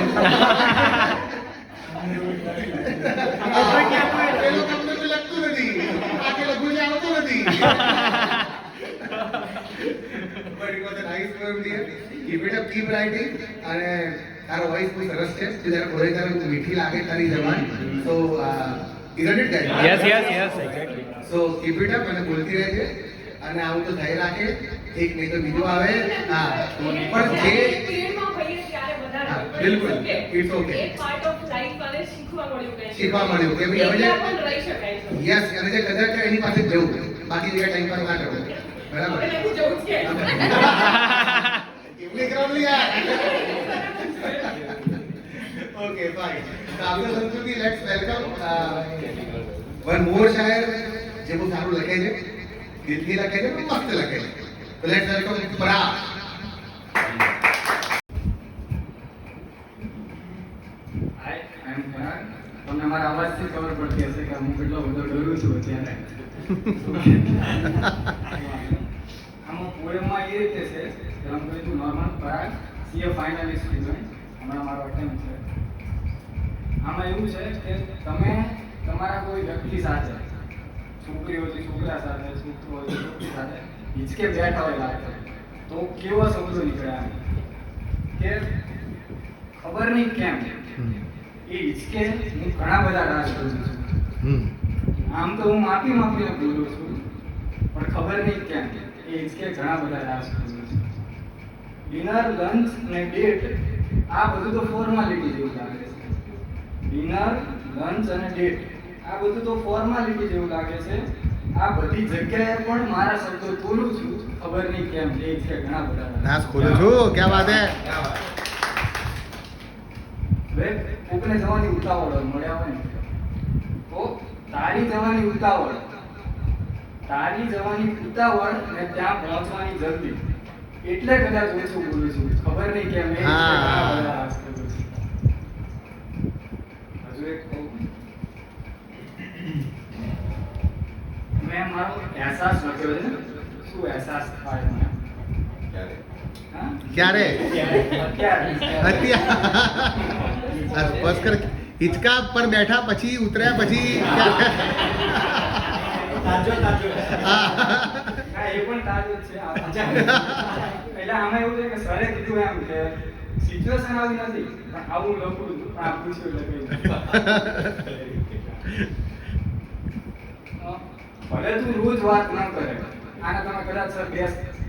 પેલો તમને તો લગતું નથી, આ કે લઘુ આવતું નથી. But it was a nice poem, dear. Keep it up, keep writing. અને તારો વોઇસ બહુ સરસ છે, જ્યારે બોલે ત્યારે બહુ મીઠી લાગે તારી જબાન. So isn't it guys? Yes, exactly. So keep it up અને બોલતી રહેજે, અને આવું તો થઈ રાખે, એક નહીં તો બીજું આવે. હા, પણ જે પીરિયડમાં હોઈએ ત્યારે વધારે હા, હોય. બિલકુલ. It's It's okay. એક પાર્ટ ઓફ લાઈફ અને શીખવા મળ્યું કંઈ. શીખવા મળ્યું કે ભાઈ હવે એકલા પણ રહી શકાય છે. યસ, અને જે કદાચ છે એની પાસે જ જવું, બાકી બીજા ટાઈમ પર ના કરવું, બરાબર? હવે નથી જવું જ કે. કેમની કરવું યાર? Okay, fine. So after Sanskruti, let's welcome one more શાયર જે બહુ સારું લખે છે, દિલથી લખે છે, પણ મસ્ત લખે છે. So let's welcome પરાગ. હાય, આઈ એમ પરાગ. તમને મારા અવાજથી ખબર પડતી હશે કે હું કેટલો બધો ડરું છું અત્યારે. આમાં પોએમમાં એ રીતે છે કે આમ કહ્યું નોર્મલ પરાગ સીએ ફાઇનલિસ્ટ કીધું, હમણાં મારો અટેમ્પ છે. આમાં એવું છે કે તમે તમારા કોઈ વ્યક્તિ સાથે, છોકરી હોય તો છોકરા સાથે, છોકરો હોય તો છોકરી સાથે હિંચકે બેઠા હોય રાતે, તો કેવો શબ્દો નીકળે આમ કે ખબર નહીં કેમ એ હિંચકે હું ઘણા બધા રાજ બોલું છું. આમ તો હું માપીને બોલું છું, પણ ખબર નહીં કેમ એ હિંચકે ઘણા બધા રાજ બોલું છું. ડિનર, લંચ અને ડેટ આ બધું તો ફોર્માલિટી જેવું લાગે છે. ડિનર, લંચ અને ડેટ આ બધું તો ફોર્માલિટી જેવું લાગે છે. આ બધી જગ્યાએ પણ મારા શબ્દો બોલું છું, ખબર નહીં કેમ એ છે ઘણા બધા નાશ ખોલું છું. ક્યાં વાત હે? હવે કોકને જવાની ઉતાવળ હોય, મળ્યા હોય ને તો તારી જવાની ઉતાવળ ને ત્યાં પહોંચવાની જલ્દી, એટલે કદાચ ઓછું બોલું છું, ખબર નહીં કેમ એ છે ઘણા બધા રાજ બોલું છું. હજુ એક કહું, મેં મારો અહેસાસ લખ્યો છે. શું અહેસાસ થાય મને? હા? ક્યારે? અત્યારે. બસ કર. હિંચકા પર બેઠા પછી ઉતર્યા પછી હા, એ પણ તાજો જ છે. એટલે આમાં એવું છે કે સરે કીધું એમ કે સિચ્યુએશન આવી નથી, પણ આવું લખું છું, પણ આ પૂછ્યું એટલે ભલે તું રોજ વાત ન કરે, આને તમે કદાચ સર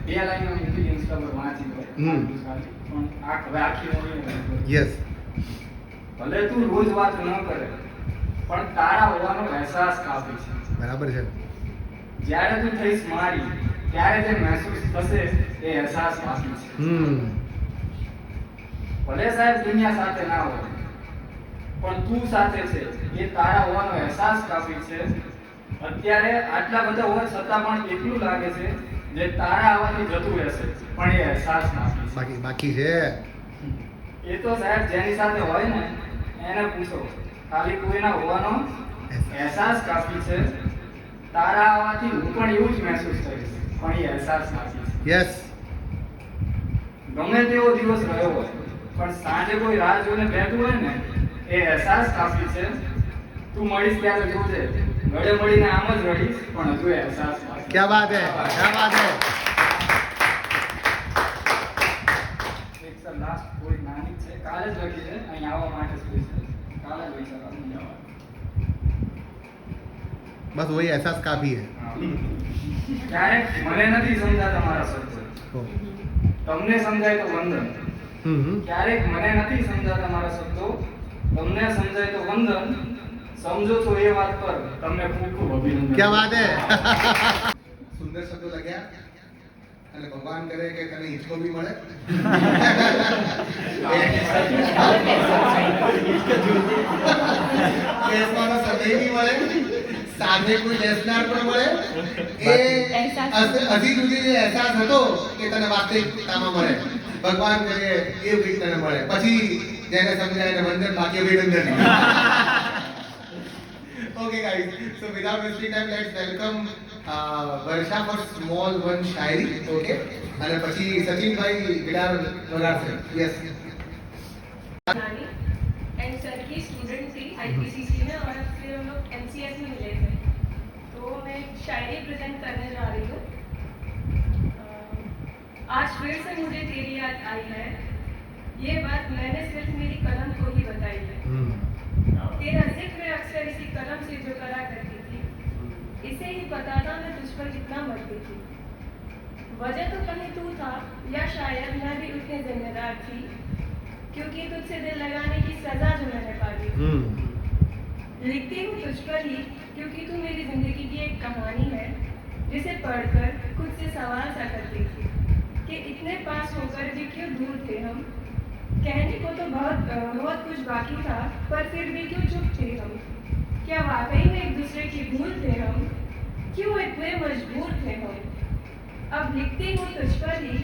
બે લાઈન મૂકી ઇન્સ્ટા પર વાંચી લો, પણ આ હવે આખી યસ. ભલે તું રોજ વાત ન કરે, પણ તારા હોવાનો અહેસાસ કાફી છે. બરાબર છે. જ્યારે તું થઈશ મારી, ત્યારે જે મહેસૂસ થશે એ અહેસાસ કાફી છે. ભલે સાહેબ દુનિયા સાથે ના હોય, પણ તું સાથે છે એ તારા હોવાનો અહેસાસ કાફી છે. અત્યારે આટલા બધા હોવા છતાં પણ એટલું લાગે છે જે તારા આવવાથી જતું રહેશે, પણ એ અહેસાસ કાફી છે. બાકી છે. એ તો સાહેબ જેની સાથે હોય ને એને પૂછો, ખાલી કોઈના હોવાનો અહેસાસ કાફી છે. તારા આવવાથી હું પણ એવું જ મહેસૂસ કરીશ, પણ એ અહેસાસ કાફી છે. યસ. ગમે તેવો દિવસ રહ્યો હોય, પણ સાંજે કોઈ રાહ જોઈને બેઠું હોય ને એ અહેસાસ કાફી છે. તું મળીશ ત્યારે જોજે, ગળે મળીને આમ જ રહીશ, પણ હજુ એ અહેસાસ કાફી છે. ક્યાં વાત હે? ક્યાં વાત હે? એક સર લાસ્ટ કોઈ નાની છે, કાલે જ લખી છે, અહીં આવવા માટે સ્પેશિયલ કાલે જ વિચારવાનું જવા. બસ વહી એહસાસ કાફી હે. ક્યારેક મને નથી સમજાતા મારા શબ્દો, તમને સમજાય તો વંદન. ક્યારેક મને નથી સમજાતા મારા શબ્દો, તમને સમજાય તો વંદન. સમજો છો એ વાત પર તમને ખૂબ ખૂબ અભિનંદન. ક્યાં વાત હે? સુંદર શબ્દો લખ્યા અને ભગવાન કરે કે તને હિંચકો બી મળે. બેસવાનો સમય બી મળે, સાથે કોઈ બેસનાર પણ મળે. એ હજી સુધી જે અહેસાસ હતો કે તને વાસ્તવિકતામાં મળે, ભગવાન કરે એ બી તને મળે. પછી જેને સમજાય એને વંદન, બાકી અભિનંદન. Okay guys, so without wasting time, let's welcome Varsha for small one શાયરી. Okay, અને પછી સચિનભાઈ વિડાર વગાડશે. Yes. एंड सर की स्टूडेंट थी आईपीसीसी में, और फिर हम लोग एमसीएस में मिले थे. तो मैं शायरी प्रेजेंट करने जा रही हूँ. आज फिर से मुझे तेरी याद आई है, ये बात मैंने सिर्फ मेरी कलम को ही बताई है. तेरा जिक्र अक्सर इसी कलम से जो करा करती थी, इसे ही पता था मैं तुझ पर कितना मरती थी. वजह तो कहीं तू था, या शायद मैं भी उतनी जिम्मेदार थी, क्योंकि तुझसे दिल लगाने की सजा जो मैंने पाई. लिखती हूँ तुझ पर ही, क्योंकि तू मेरी जिंदगी की एक कहानी है, जिसे पढ़कर खुद से सवाल सा करती थी कि इतने पास होकर भी क्यों दूर थे हम. कहने को तो बहुत कुछ बाकी था, पर फिर भी क्यों चुप थे हम. क्या वाकई में एक दूसरे की भूल थे हम, क्यों इतने मजबूर थे हम. अब लिखती हूँ तुझ पर ही,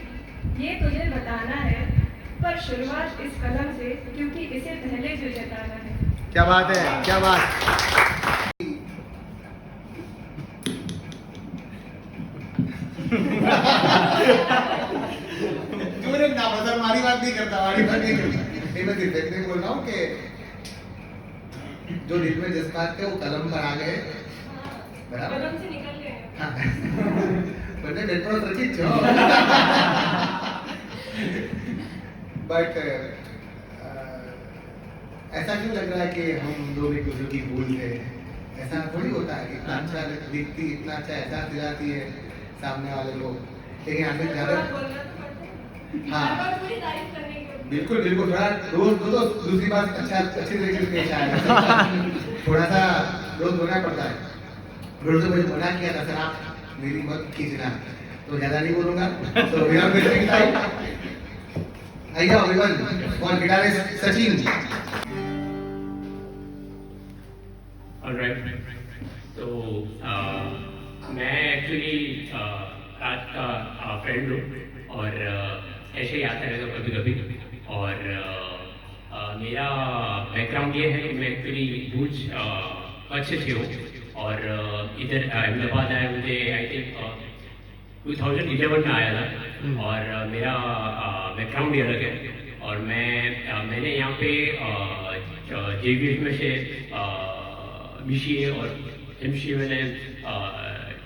ये तुझे बताना है, पर शुरुआत इस कलम से, क्योंकि इसे पहले जो जताना है. क्या बात है, क्या बात. ना बदल मारी बात नहीं करता, मारी बात नहीं करता. मैं सिर्फ देखने बोल रहा हूँ कि जो दिल में जज्बात थे वो कलम पर आ गए बराबर कदम से निकल गए हाँ मैंने मेट्रो रखी छो बट ऐसा क्यों लग रहा है कि हम लोग एक दूसरे की भूल थे ऐसा थोड़ी होता है इतना अच्छा दिखती इतना अच्छा एहसास दिलाती है सामने वाले लोग लेकिन आगे ज्यादा बोलना तो पड़ता है हाँ हर बार पूरी तारीफ करने के बिल्कुल बिल्कुल थोड़ा रोज दो तो दूसरी बात अच्छा अच्छी तरीके से पेश आएगा थोड़ा सा रोज बोलना पड़ता है रोज मुझे मना किया था सर आप मेरी मत खींचना तो ज्यादा नहीं बोलूंगा तो मेरा बेसिक टाइम आइए एवरीवन और गिटारिस्ट सचिन ऑलराइट तो मैं एक्चुअली राज का फ्रेंड हूँ और ऐसे ही आता रहता हूँ कभी कभी और मेरा बैकग्राउंड ये है कि मैं एक्चुअली भूज कच्छ से हूँ और इधर अहमदाबाद आया मुझे आई थिंक 2011 में आया था और मेरा बैकग्राउंड ही अलग है और मैंने यहाँ पे JVS में से BCA और MCA मैंने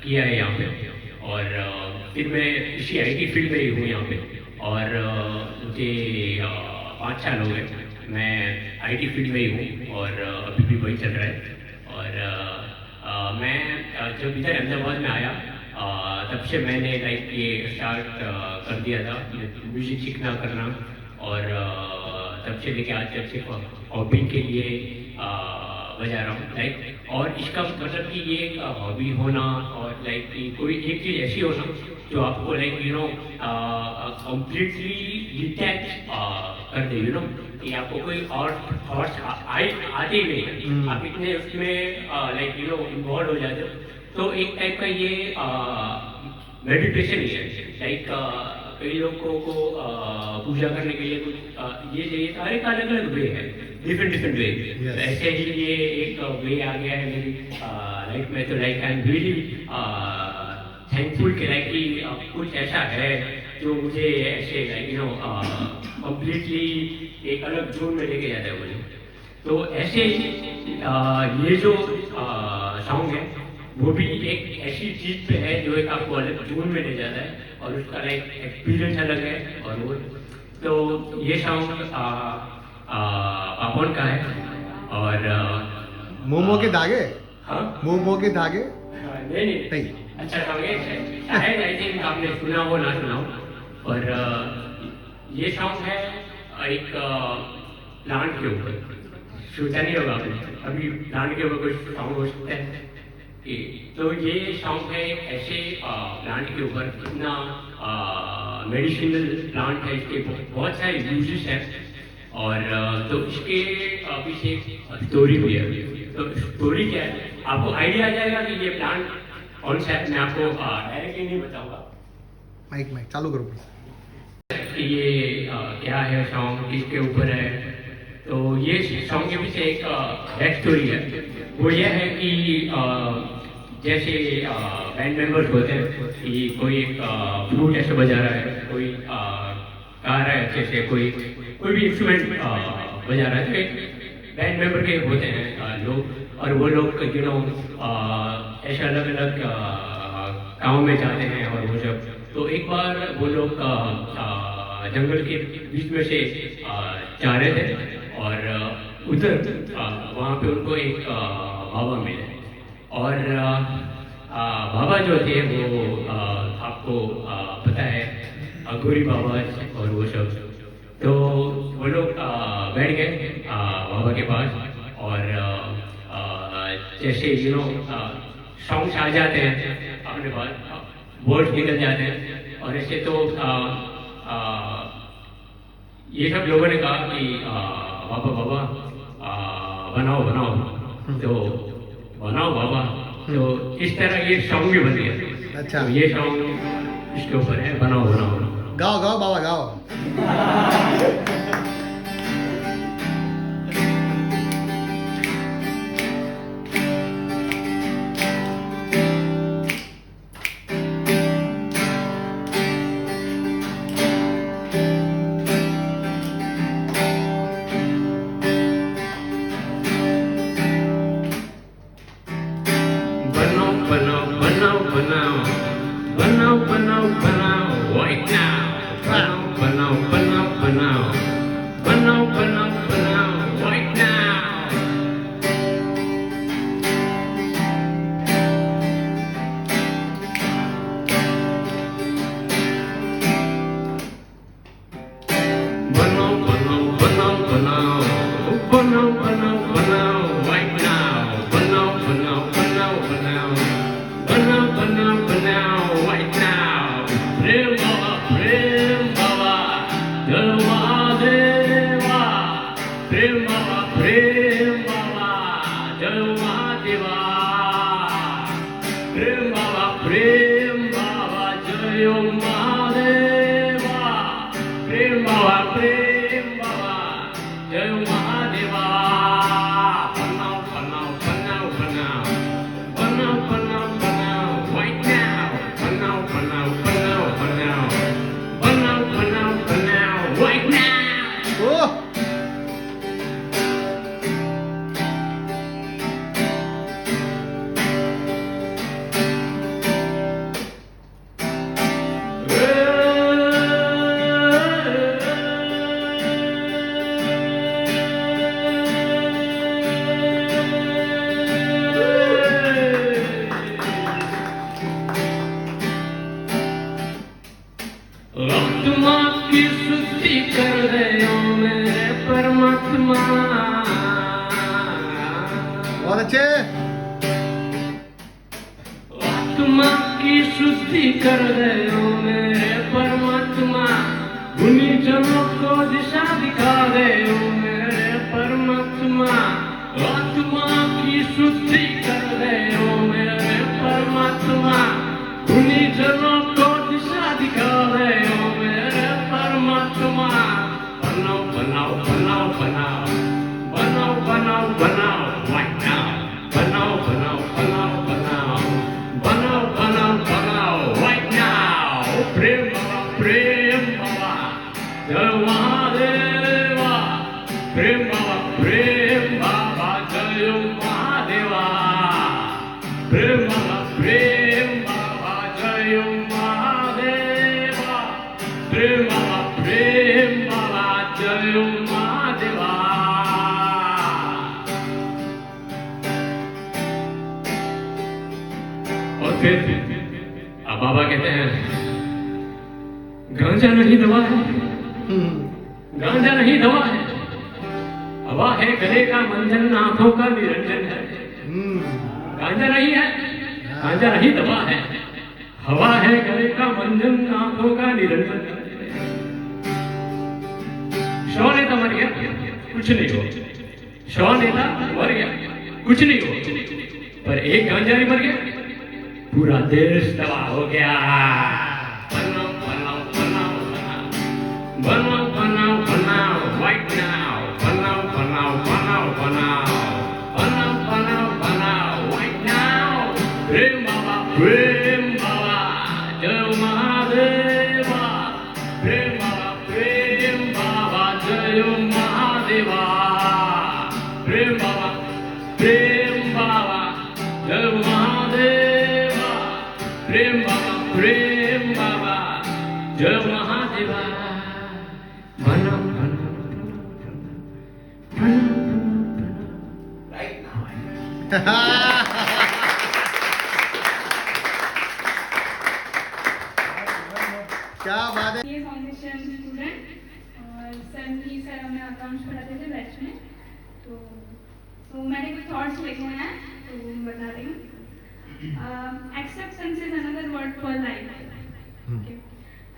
किया है यहाँ पे और फिर मैं इसी IT फील्ड में ही हूँ यहाँ पे और मुझे 5 साल हो गए मैं IT फील्ड में ही हूँ और अभी भी वही चल रहा है और मैं जब इधर अहमदाबाद में आया तब से मैंने लाइक ये स्टार्ट कर दिया था म्यूजिक सीखना करना और तब से लेके आज तक सिर्फ हॉबी के लिए बजा रहा हूँ लाइक और इसका मतलब कि ये एक हॉबी होना और लाइक कोई एक चीज़ ऐसी होना जो आपको like you know completely detach कर दे यू नो कि आपको कोई और थॉट्स आते ही नहीं आप इतने उसमें लाइक यू नो इन्वॉल्व हो जाते हो तो एक टाइप का ये मेडिटेशन ही है लाइक कई लोगों को पूजा करने के लिए कुछ ये चाहिए हर एक अलग अलग वे है डिफरेंट वे ऐसे ही ये एक वे आ गया है मेरी लाइफ में तो like I am really thankful कि लाइक कि कुछ ऐसा है जो मुझे ऐसे लाइक यू नो कम्प्लीटली एक अलग जोन में लेके जाता है मुझे तो ऐसे ये जो सॉन्ग है वो भी एक ऐसी चीज पे है जो एक आपको अलग जोन में ले जाता है और उसका लाइक एक्सपीरियंस अलग है और वो तो ये सॉन्ग पापन का है और मोमो के धागे हाँ मोमो के धागे नहीं अच्छा सॉन्ग है शायद आई थिंक आपने सुना हो ना सुना हो और ये सॉन्ग है एक प्लांट के ऊपर सोचा नहीं होगा आपने अभी प्लांट के ऊपर कोई सॉन्ग हो सकता है तो ये सॉन्ग है ऐसे प्लांट के ऊपर कितना मेडिसिनल प्लांट है इसके बहुत सारे यूजेस हैं और तो इसके पीछे स्टोरी भी है तो स्टोरी क्या है आपको आइडिया आ जाएगा कि ये प्लांट कौन सा है मैं आपको डायरेक्टली नहीं बताऊंगा माइक चालू करो ये क्या है सॉन्ग किसके ऊपर है तो ये सॉन्ग के पीछे एक बैक स्टोरी है वो ये है कि जैसे बैंड मेंबर्स होते हैं कि कोई एक फ्लूट ऐसे बजा रहा है कोई गा रहा है अच्छे से कोई भी इंस्ट्रूमेंट बजा रहा है तो एक बैंड मेंबर के होते हैं लोग और वो लोग यू नो ऐसे अलग अलग गाँव में जाते हैं और वो सब तो एक बार वो लोग जंगल के बीच में से जा रहे थे और उधर वहाँ पे उनको एक बाबा मिले और बाबा जो थे वो आपको पता है अघोरी बाबा और वो सब तो वो लोग बैठ गए बाबा के पास और जैसे यू नो सॉन्ग्स आ जाते हैं अपने पास वर्ड्स निकल जाते हैं और ऐसे तो ये सब लोगों ने कहा कि बाबा बनाओ तो बनाओ बाबा तो इस तरह ये सॉन्ग भी बन गया अच्छा तो ये सॉन्ग इसके ऊपर है बनाओ गाओ बाबा गाओ बनाओ बनाओ right now बनाओ बनाओ बनाओ बनाओ बनाओ बनाओ बनाओ right now प्रेम बाबा जय महादेवा प्रेम बाबा जय महादेवा प्रेम बाबा जय महादेवा प्रेम बाबा जय महादेवा बनाओ बनाओ बनाओ बनाओ बनाओ बनाओ बनाओ right now बनाओ बनाओ बनाओ बनाओ बनाओ बनाओ बनाओ right now आत्मा की शुद्धि कर दे ओ मेरे परमात्मा बहुत अच्छे आत्मा की शुद्धि कर दे ओ मेरे परमात्मा उन्हीं जनों को दिशा दिखा दे ओ मेरे परमात्मा आत्मा की शुद्धि कर दे ओ मेरे परमात्मा उन्हीं जनों को दिशा दिखा दे ओ मेरे परमात्मा बनाओ बनाओ बनाओ बनाओ बनाओ बनाओ बनाओ right now बनाओ बनाओ बनाओ बनाओ बनाओ बनाओ बनाओ right now प्रेम बाबा जय महादेवा प्रेम बाबा जय महादेवा प्रेम बाबा जय महादेवा प्रेम बाबा जय महादेवा और फिर अब बाबा कहते हैं गांजा नहीं दवा है गांजा नहीं दवा है हवा है गले का मंजन आंखों का निरंजन है गांजा नहीं है गांजा नहीं दवा है हवा है गले का मंजन आंखों का निरंजन है शव नेता मर गया कुछ नहीं हो शव नेता मर गया कुछ नहीं हो पर एक गांजा नहीं मर गया पूरा देश तबाह हो गया बनाओ बनाओ बनाओ बनाओ बनाओ बनाओ right now बनाओ बनाओ बनाओ बनाओ बनाओ बनाओ बनाओ right now प्रेम बाबा जय महादेवा प्रेम बाबा जय महादेवा प्रेम बाबा जय महादेवा प्रेम बाबा जय महादेवा बनाओ right now क्या बात है ये फाउंडेशन स्टूडेंट और सर हमें अकाउंट्स पढ़ाते थे बैच में तो मैंने कुछ थॉट्स लिखे हैं तो बता रही हूँ acceptance is another word for life okay.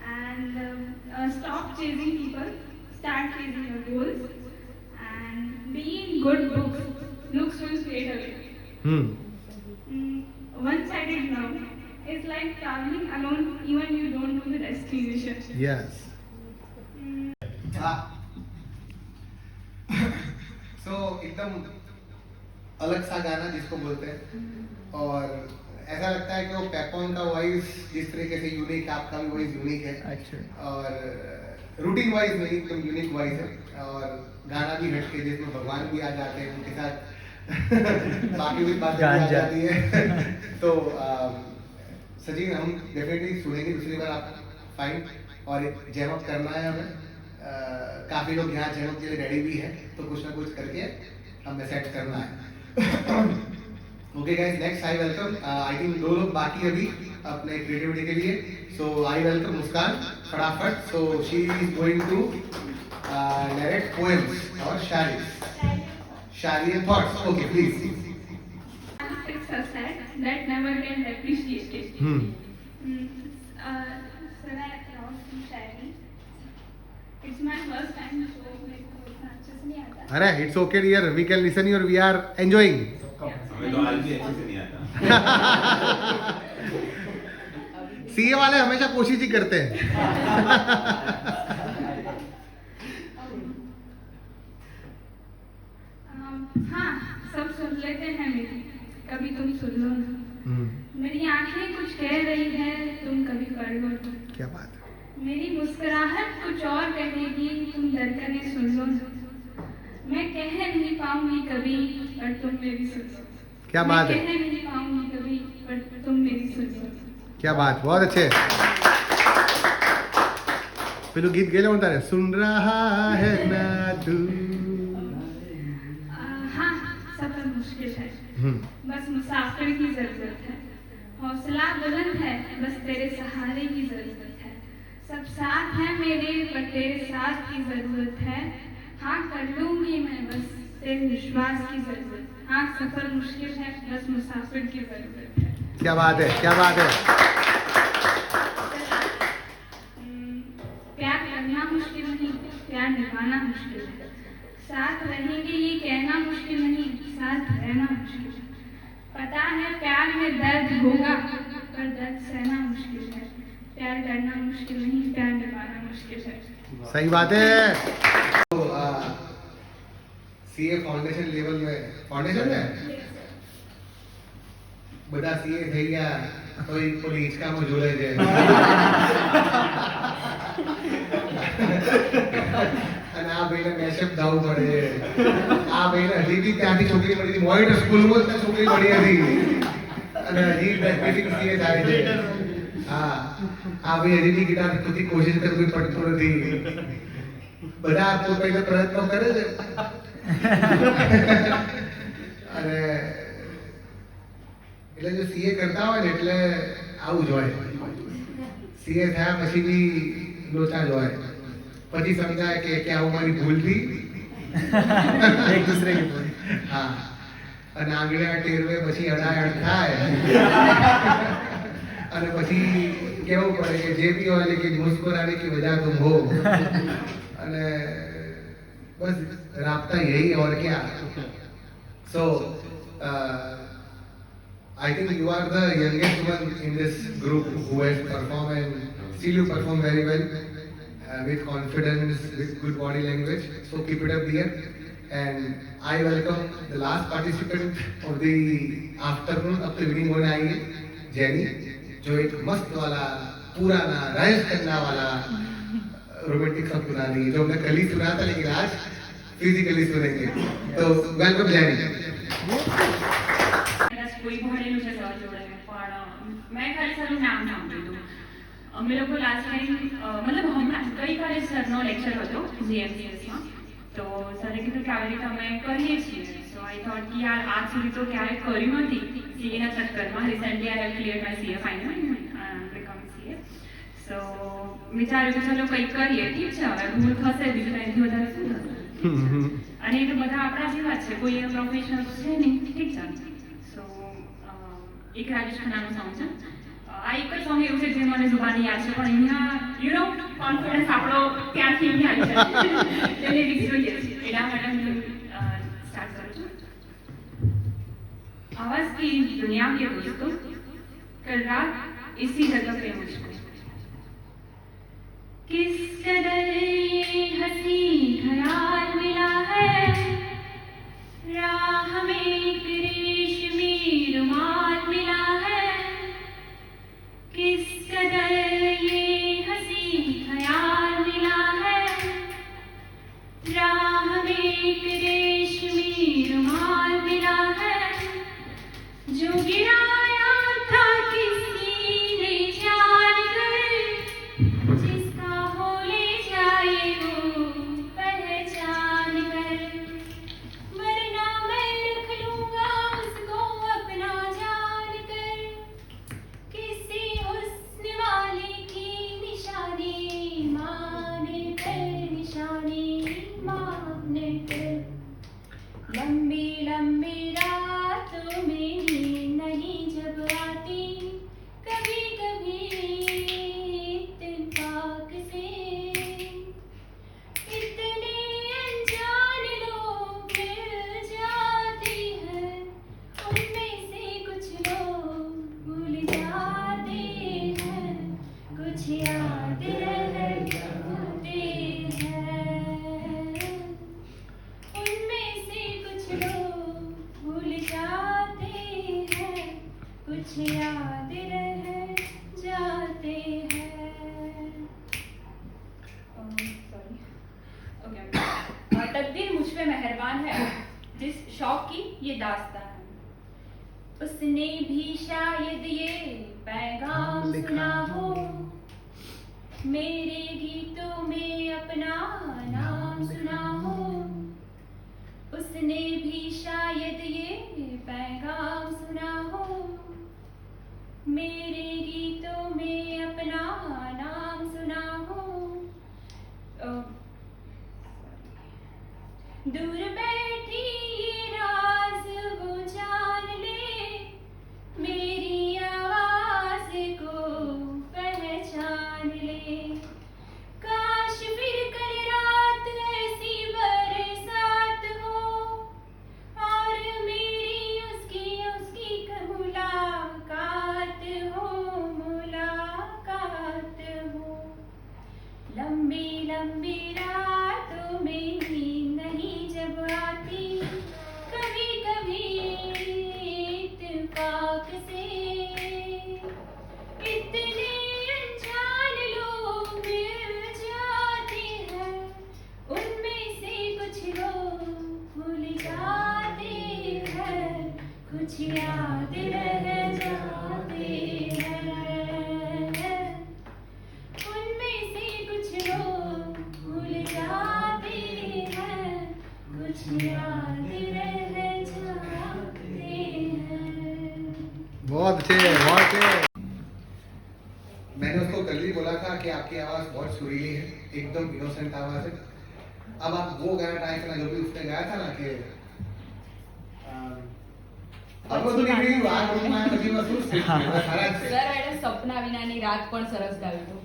and stop chasing people start chasing your goals and be in good books looks will fade away one-sided love is like traveling alone even you don't know the destination yes so एकदम अलग सा गाना जिसको बोलते हैं और ऐसा लगता है कि वो पेपॉन का वॉइस जिस तरीके से यूनिक आपका भी वॉइस यूनिक है और रूटीन वाइज नहीं एकदम यूनिक वॉइस है और गाना भी हटके जिसमें भगवान भी आ जाते हैं उनके साथ बाकी भी बातें आ जाती है तो सचिन हम डेफिनेटली सुनेंगे दूसरी बार आप फाइन और जैम अप करना है हमें काफी लोग यहाँ जैम अप के लिए रेडी भी है तो कुछ ना कुछ करके हमें सेट करना है okay guys next I welcome I think दो लोग बाकी अभी अपने क्रिएटिविटी के लिए सो आई वेलकम मुस्कान फटाफट so she is going to narrate poems और Shari and thoughts. Okay, please. It's a set that never get appreciated. Sir, I wrote some Shayari. It's my first time, so मेरे को इतना अच्छे से नहीं आता. अरे it's okay dear, we can listen you, we are enjoying. हमें तो आज भी अच्छे से नहीं आता। सीए वाले हमेशा कोशिश ही करते हैं। हाँ, सब सुन लेते हैं मेरी, कभी तुम सुन लो ना। मेरी आंखें कुछ कह रही है, तुम कभी पढ़ लो ना। क्या बात है। मेरी मुस्कुराहट कुछ और कहेगी, तुम धड़कनें सुन लो ना। मैं कह नहीं पाऊंगी कभी, पर तुम मेरी सुन लो। क्या बात है। मैं कह नहीं पाऊंगी कभी, पर तुम मेरी सुन लो। क्या बात, बहुत अच्छे। पेलू गीत गेले म्हणता रे, सुन रहा है ना तू। हाँ, सफर मुश्किल है, बस मुसाफिर की जरूरत है। हौसला बुलंद है, बस तेरे सहारे की जरूरत है। सब साथ है मेरे, पर तेरे साथ की जरूरत है। हाँ, कर लूंगी मैं, बस तेरे विश्वास की जरूरत। हाँ, सफर मुश्किल है, बस मुसाफिर की जरूरत है। क्या बात है, क्या बात है। प्यार करना मुश्किल नहीं, प्यार निभाना मुश्किल है। साथ रहेंगे ये कहना मुश्किल नहीं, साथ रहना मुश्किल है। पता है प्यार में दर्द होगा, पर दर्द सहना मुश्किल है। प्यार करना मुश्किल नहीं, प्यार निभाना मुश्किल है। सही बात है। तो सीए फाउंडेशन लेवल में, फाउंडेशन है બધા સીએ થઈ ગયા તો એ પોલી હિંચકામાં જોડાઈ જાય અને આ ભાઈને મેશઅપ દાવું પડે આ ભાઈને હજી બી ત્યાંથી છોકરી મળી હતી મોઇટર સ્કૂલમાં જ છોકરી મળી હતી અને હજી પ્રેક્ટિસિંગ સીએ થાય છે હા આ ભાઈ હજી બી ગિટાર સુધી કોશિશ કરે કોઈ પડતું નથી બધા પોતાના પ્રયત્નો કરે છે અને એટલે જો સીએ કરતા હોય ને એટલે આવું જ હોય સીએ થયા પછી બી લોચા જ હોય પછી સમજાય કે આવું મારી ભૂલ થી એક દૂસરે की भूल हाँ અને આંગળીના ટેરવે પછી અડાયડ થાય અને પછી કેવું પડે કે જે બી હોય લેकिन मुस्कुराने की वजह तुम हो અને बस राब्ता यही और क्या so I think you are the youngest one in this group who has performed and still you perform very well with confidence, with good body language. So keep it up dear. And I welcome the last participant of the afternoon of the evening होने आई है jenny जो एक मस्त वाला पुराना rise करना वाला romantic song सुना रही है जो हमने कल ही सुना था लेकिन आज फिजिकली सुनेंगे तो वेलकम जेनी કોઈ ભણેલું છે સર જોડે પણ મેં ખાલી સરનું નામ સાંભળ્યું હતું અમે લોકો લાસ્ટ ટાઈમ મતલબ હમણાં ગઈકાલે સરનો લેક્ચર હતો જીએમસીએસમાં તો સરે કીધું કે આવી રીતે અમે કરીએ છીએ સો આઈ થોટ કે યાર આજ સુધી તો ક્યારેય કર્યું નથી સીએના ચક્કરમાં recently I have clear my CA final become CA so વિચાર્યું કે ચલો કંઈક કરીએ ઠીક છે હવે ભૂલ થશે બીજું એનાથી વધારે શું થશે અને એ તો બધા આપણા જેવા જ છે કોઈ એ પ્રોફેશનલ છે નહીં ઠીક છે એક રાજેશ ખન્નાનું સોંગ છે આ એક જ સોંગ એવું છે જે મને જુબાની યાદ છે પણ અહીંયા યુ નો કોન્ફિડન્સ આપણો ત્યાંથી અહીંયા આવી જાય એ લિરિક્સ જોઈએ એના માટે હું સ્ટાર્ટ કરું છું आवाज की दुनिया के दोस्तों कल रात इसी जगह पे मुझको किस कदर ये हंसी ख्याल मिला है राह में एक रेशमी रुमाल मिला है किस कदर ये हंसी ख्याल मिला है राह में एक रेशमी रुमाल मिला है जो गिराया था किसी ने जान कर जिसका हो ले जाए वो पहचान कर वरना मैं रख लूंगा उसको अपना जान कर किसी हुस्न वाले की निशानी माने कर निशानी माने कर लंबी लंबी रातों में नींद नहीं जब आती, कभी कभी इत्तेफाक से इतने अनजान लोग मिल जाते हैं, उनमें से कुछ लोग भूल जाते हैं, कुछ याद रह जाते हैं, उनमें से कुछ लोग भूल जाते हैं, कुछ याद रह जाते हैं। तकदीर मुझ पे मेहरबान है, जिस शौक की ये दास्तां है, उसने भी शायद ये पैगाम सुना हो, मेरे गीतों में अपना नाम सुना हो, उसने भी शायद ये पैगाम सुना हो, मेरे गीतों में अपना नाम सुना हो। दूर बैठी ये राज वो जान ले, मेरी आवाज को पहचान ले, काश फिर कल रात ऐसी बरसात हो, और मेरी उसकी मुलाकात हो, मुलाकात हो। लंबी लंबी रातों में नींद नहीं जब आती, कभी कभी इत्तेफाक से इतने अनजान लोग मिल जाते हैं, उनमें से कुछ लोग भूल जाते हैं, कुछ याद रह जाते हैं, उनमें से कुछ लोग भूल जाते हैं, कुछ याद रह जाते हैं। बहुत अच्छे, बहुत अच्छे। मैंने उसको कल ही बोला था कि आपकी आवाज़ बहुत सुरीली है, एकदम इनोसेंट आवाज़ है। अब आप वो गाना ट्राई करना जो भी उसने गाया था ना कि अब तो नहीं मेरी વાત રૂમમાં પછી વસ્તુ ખરાબ છે સર એણે સપના વિનાની રાત પણ સરસ ગાયું હતું,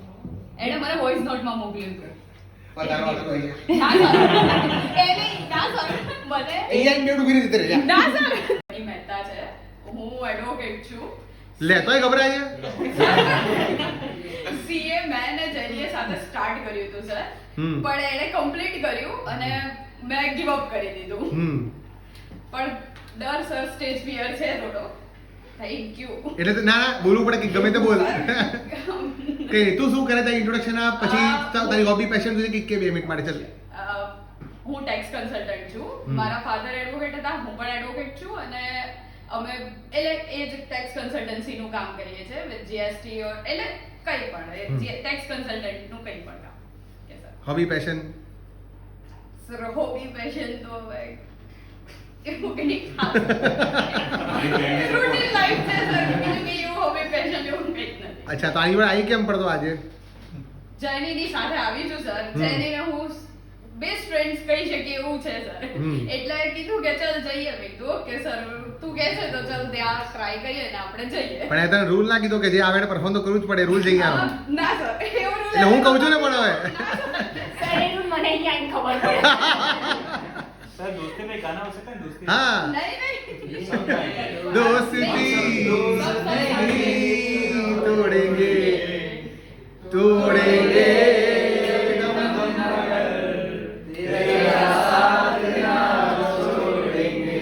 એણે મને વોઇસ નોટમાં મોકલ્યું હતું. પતારો તો કહીએ ના સર, એને ના સર મને અહીંયા મેં ઉભી રહી હતી ના સર મની મહેતા છે, હું એડવોકેટ છું. લે તોય ગભરાય છે સીએ મેં ને જેનીએ સાથે સ્ટાર્ટ કર્યું હતું સર, પણ એણે કમ્પ્લીટ કર્યું અને મેં ગિવ અપ કરી દીધું. પણ ડર સર સ્ટેજ ફિયર છે થોડો. Thank you. એટલે ના ના બોલવું પડે કે ગમે તે બોલ કે તું શું કરે તા ઇન્ટ્રોડક્શન આપ, પછી તારી હોબી પેશન શું છે કે 2 મિનિટ માટે ચાલ. હું ટેક્સ કન્સલ્ટન્ટ છું, મારા ફાધર એડવોકેટ હતા, હું પણ એડવોકેટ છું, અને અમે એટલે એ જ ટેક્સ કન્સલ્ટન્સીનું કામ કરીએ છીએ વિથ જીએસટી ઓર એટલે કંઈ પણ ટેક્સ કન્સલ્ટન્ટનું કંઈ પણ કામ. Hobby passion sir hobby passion તો એવું કંઈ ખાસ રૂટીન લાઈફ છે સર, બીજું કંઈ એવું હોબી પેશન એવું કંઈ નથી. અચ્છા તો આની પર આવી કેમ પડતો આજે? જેનીની સાથે આવી છું સર, જેનીને હું બેસ્ટ ફ્રેન્ડ્સ કહી શકીએ એવું છે સર, એટલે કીધું કે ચાલ જઈએ. મેં કીધું ઓકે સર તું કહે છે તો ચાલ ત્યાં ટ્રાય કરીએ ને આપણે જઈએ. પણ એ તને રૂલ ના કીધો કે જે આવે એને પરફોર્મ તો કરવું જ પડે, રૂલ જઈ આવો. ના સર એવું રૂલ એટલે હું કહું છું ને પણ હવે સર એનું મને ક્યાં ખબર પડે. सर दोस्ती में गाना हो सकता है दोस्ती? हाँ नहीं दोस्ती तोड़ेंगे तोड़ेंगे तेरा साथ ना छोड़ेंगे,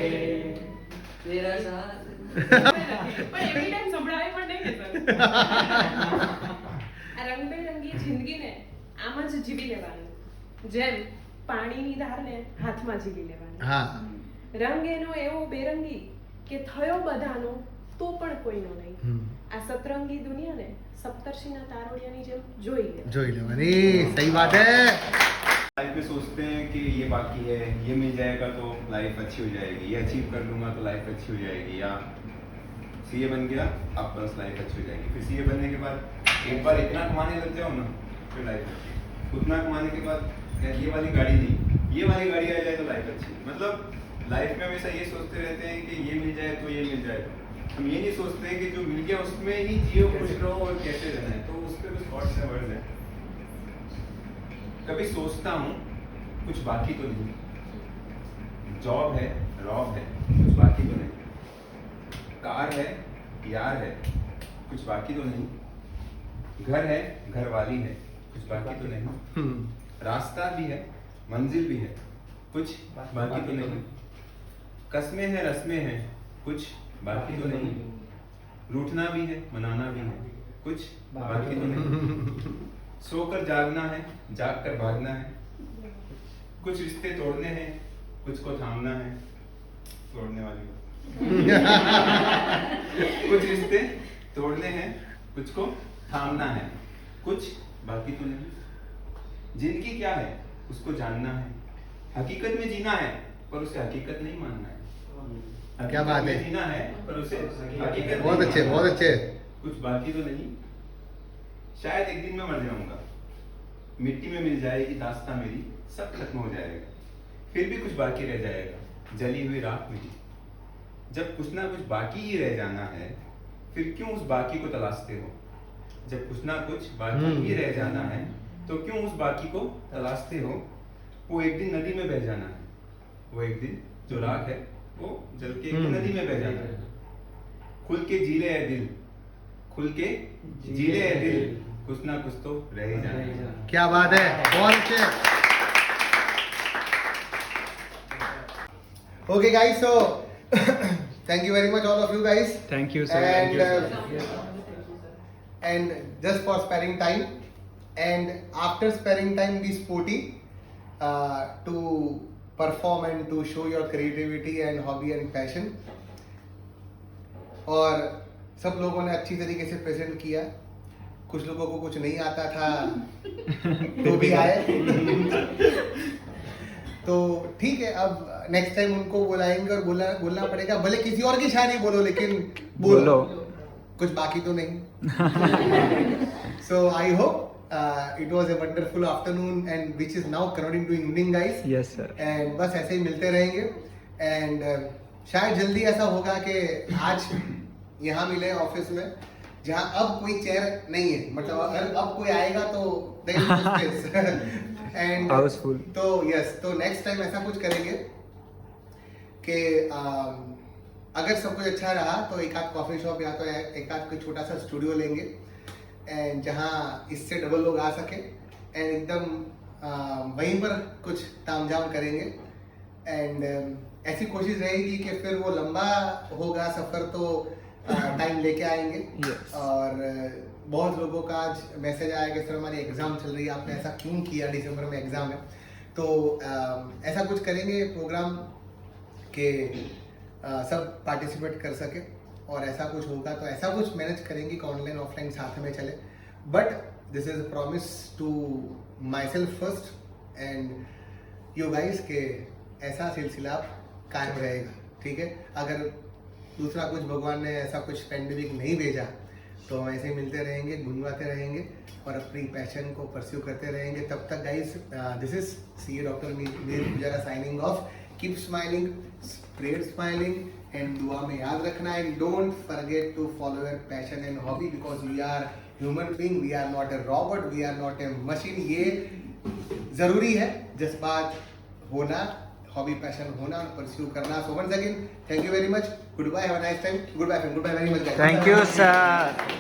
तेरा साथ. પણ એવરી ટાઈમ સંભળાવે પણ નહીં ને સર. આ રંગબેરંગી જિંદગીને આમ જ જીવી લેવાનું, જેમ પાણીની ધારને હાથમાં ઝીલી લેવાની. હા રંગ એનો એવો બેરંગી કે થયો બધાનો તો પણ કોઈનો નહીં. આ સતરંગી દુનિયાને સપ્તર્ષિના તારોડિયાની જેમ જોઈ लेवानी. सही बात है. लाइफ में सोचते हैं कि ये बाकी है, ये मिल जाएगा तो लाइफ अच्छी हो जाएगी, ये अचीव कर लूंगा तो लाइफ अच्छी हो जाएगी, या सीए बन गया अब बस लाइफ अच्छी हो जाएगी. फिर सीए बनने के बाद एक बार इतना कमाने लग जाओ ना फिर लाइफ अच्छी. उतना कमाने के बाद ये वाली गाड़ी नहीं, ये वाली गाड़ी आ जाए तो लाइफ अच्छी. मतलब लाइफ में हमेशा ये सोचते रहते हैं कि ये मिल जाए तो ये मिल जाए। हम ये नहीं सोचते कि जो मिल गया उसमें ही जियो, खुश रहो और कैसे रहना है। तो उस पर कुछ थॉट्स है, वर्ड्स है। कभी सोचता हूँ कुछ बाकी तो नहीं, जॉब है, रॉब है, कुछ बाकी तो नहीं, कार है, यार है, कुछ बाकी तो नहीं, घर है, घरवाली है, कुछ बाकी तो नहीं, रास्ता भी है, मंजिल भी है, कुछ बाकी तो नहीं, कस्में हैं, रस्में हैं, कुछ बाकी तो नहीं, रूठना भी है, मनाना भी है, कुछ बाकी तो नहीं, सोकर जागना है, जाग कर भागना है, कुछ रिश्ते तोड़ने हैं, कुछ को थामना है, तोड़ने वाली कुछ रिश्ते तोड़ने हैं, कुछ को थामना है, कुछ बाकी तो नहीं। जिंदगी क्या है उसको जानना है, हकीकत में जीना है पर उसे हकीकत नहीं मानना है। क्या बात है, जीना है पर उसे हकीकत बहुत अच्छे, बहुत अच्छे। कुछ बाकी तो नहीं। शायद एक दिन मैं मर जाऊंगा, मिट्टी में मिल जाएगी दास्तां मेरी, सब खत्म हो जाएगा, फिर भी कुछ बाकी रह जाएगा, जली हुई राख मेरी। जब कुछ ना कुछ बाकी ही रह जाना है, फिर क्यों उस बाकी को तलाशते हो? जब कुछ ना कुछ बाकी ही रह जाना है, तो क्यों उस बाकी को तलाशते हो? वो एक दिन नदी में बह जाना है, वो एक दिन जो राख है वो जल के एक दिन नदी में बह जाना है। खुल के जी ले दिल, खुल के जी ले दिल, कुछ ना कुछ तो रह ही जाना है। क्या बात है, बहुत अच्छे। Okay guys, so thank you very much all of you guys. Thank you sir. And just for sparing time, and after sparing time be sporty to perform and to show your creativity and hobby and passion. और सब लोगों ने अच्छी तरीके से present किया, कुछ लोगों को कुछ नहीं आता था तो भी आए तो ठीक है। अब नेक्स्ट टाइम उनको बुलाएंगे और बोलना पड़ेगा, भले किसी और की शान ही बोलो लेकिन बोलो, कुछ बाकी तो नहीं। So I hope it was a wonderful afternoon and which is now converting to evening guys. Yes sir. And बस ऐसे ही मिलते रहेंगे and शायद जल्दी ऐसा होगा कि आज यहाँ मिले ऑफिस में जहाँ अब कोई चेयर नहीं है, मतलब अगर अब कोई आएगा तो एंड हाउसफुल। तो यस, तो नेक्स्ट टाइम ऐसा कुछ करेंगे कि अगर सब कुछ अच्छा रहा तो एक आध कॉफी शॉप या तो एक आध कोई छोटा सा स्टूडियो लेंगे एंड जहाँ इससे डबल लोग आ सके एंड एकदम वहीं पर कुछ तामझाम करेंगे एंड ऐसी कोशिश रहेगी कि फिर वो लंबा होगा सफ़र तो टाइम लेके आएंगे। और बहुत लोगों का आज मैसेज आया कि सर हमारी एग्ज़ाम चल रही है, आपने ऐसा क्यों किया, दिसंबर में एग्ज़ाम है। तो ऐसा कुछ करेंगे प्रोग्राम के सब पार्टिसिपेट कर सके और ऐसा कुछ होगा तो ऐसा कुछ मैनेज करेंगे कि ऑनलाइन ऑफलाइन साथ में चले। But this is a promise to myself first and you guys के ऐसा सिलसिला कायम रहेगा, ठीक है। अगर दूसरा कुछ भगवान ने ऐसा कुछ पेंडेमिक नहीं भेजा तो हम ऐसे ही मिलते रहेंगे, गुनगुनाते रहेंगे और अपनी पैशन को परस्यू करते रहेंगे। तब तक guys, this is CA doctor Mir Gujara signing off. Keep smiling, spread smiling and दुआ में याद रखना and don't forget to follow your passion and hobby because we are human being, we are not a robot, we are not a machine. ये ज़रूरी है जज्बात होना, hobby passion होना और परस्यू करना। So once again thank you very much, goodbye, have a nice time, goodbye very much. Thank you sir.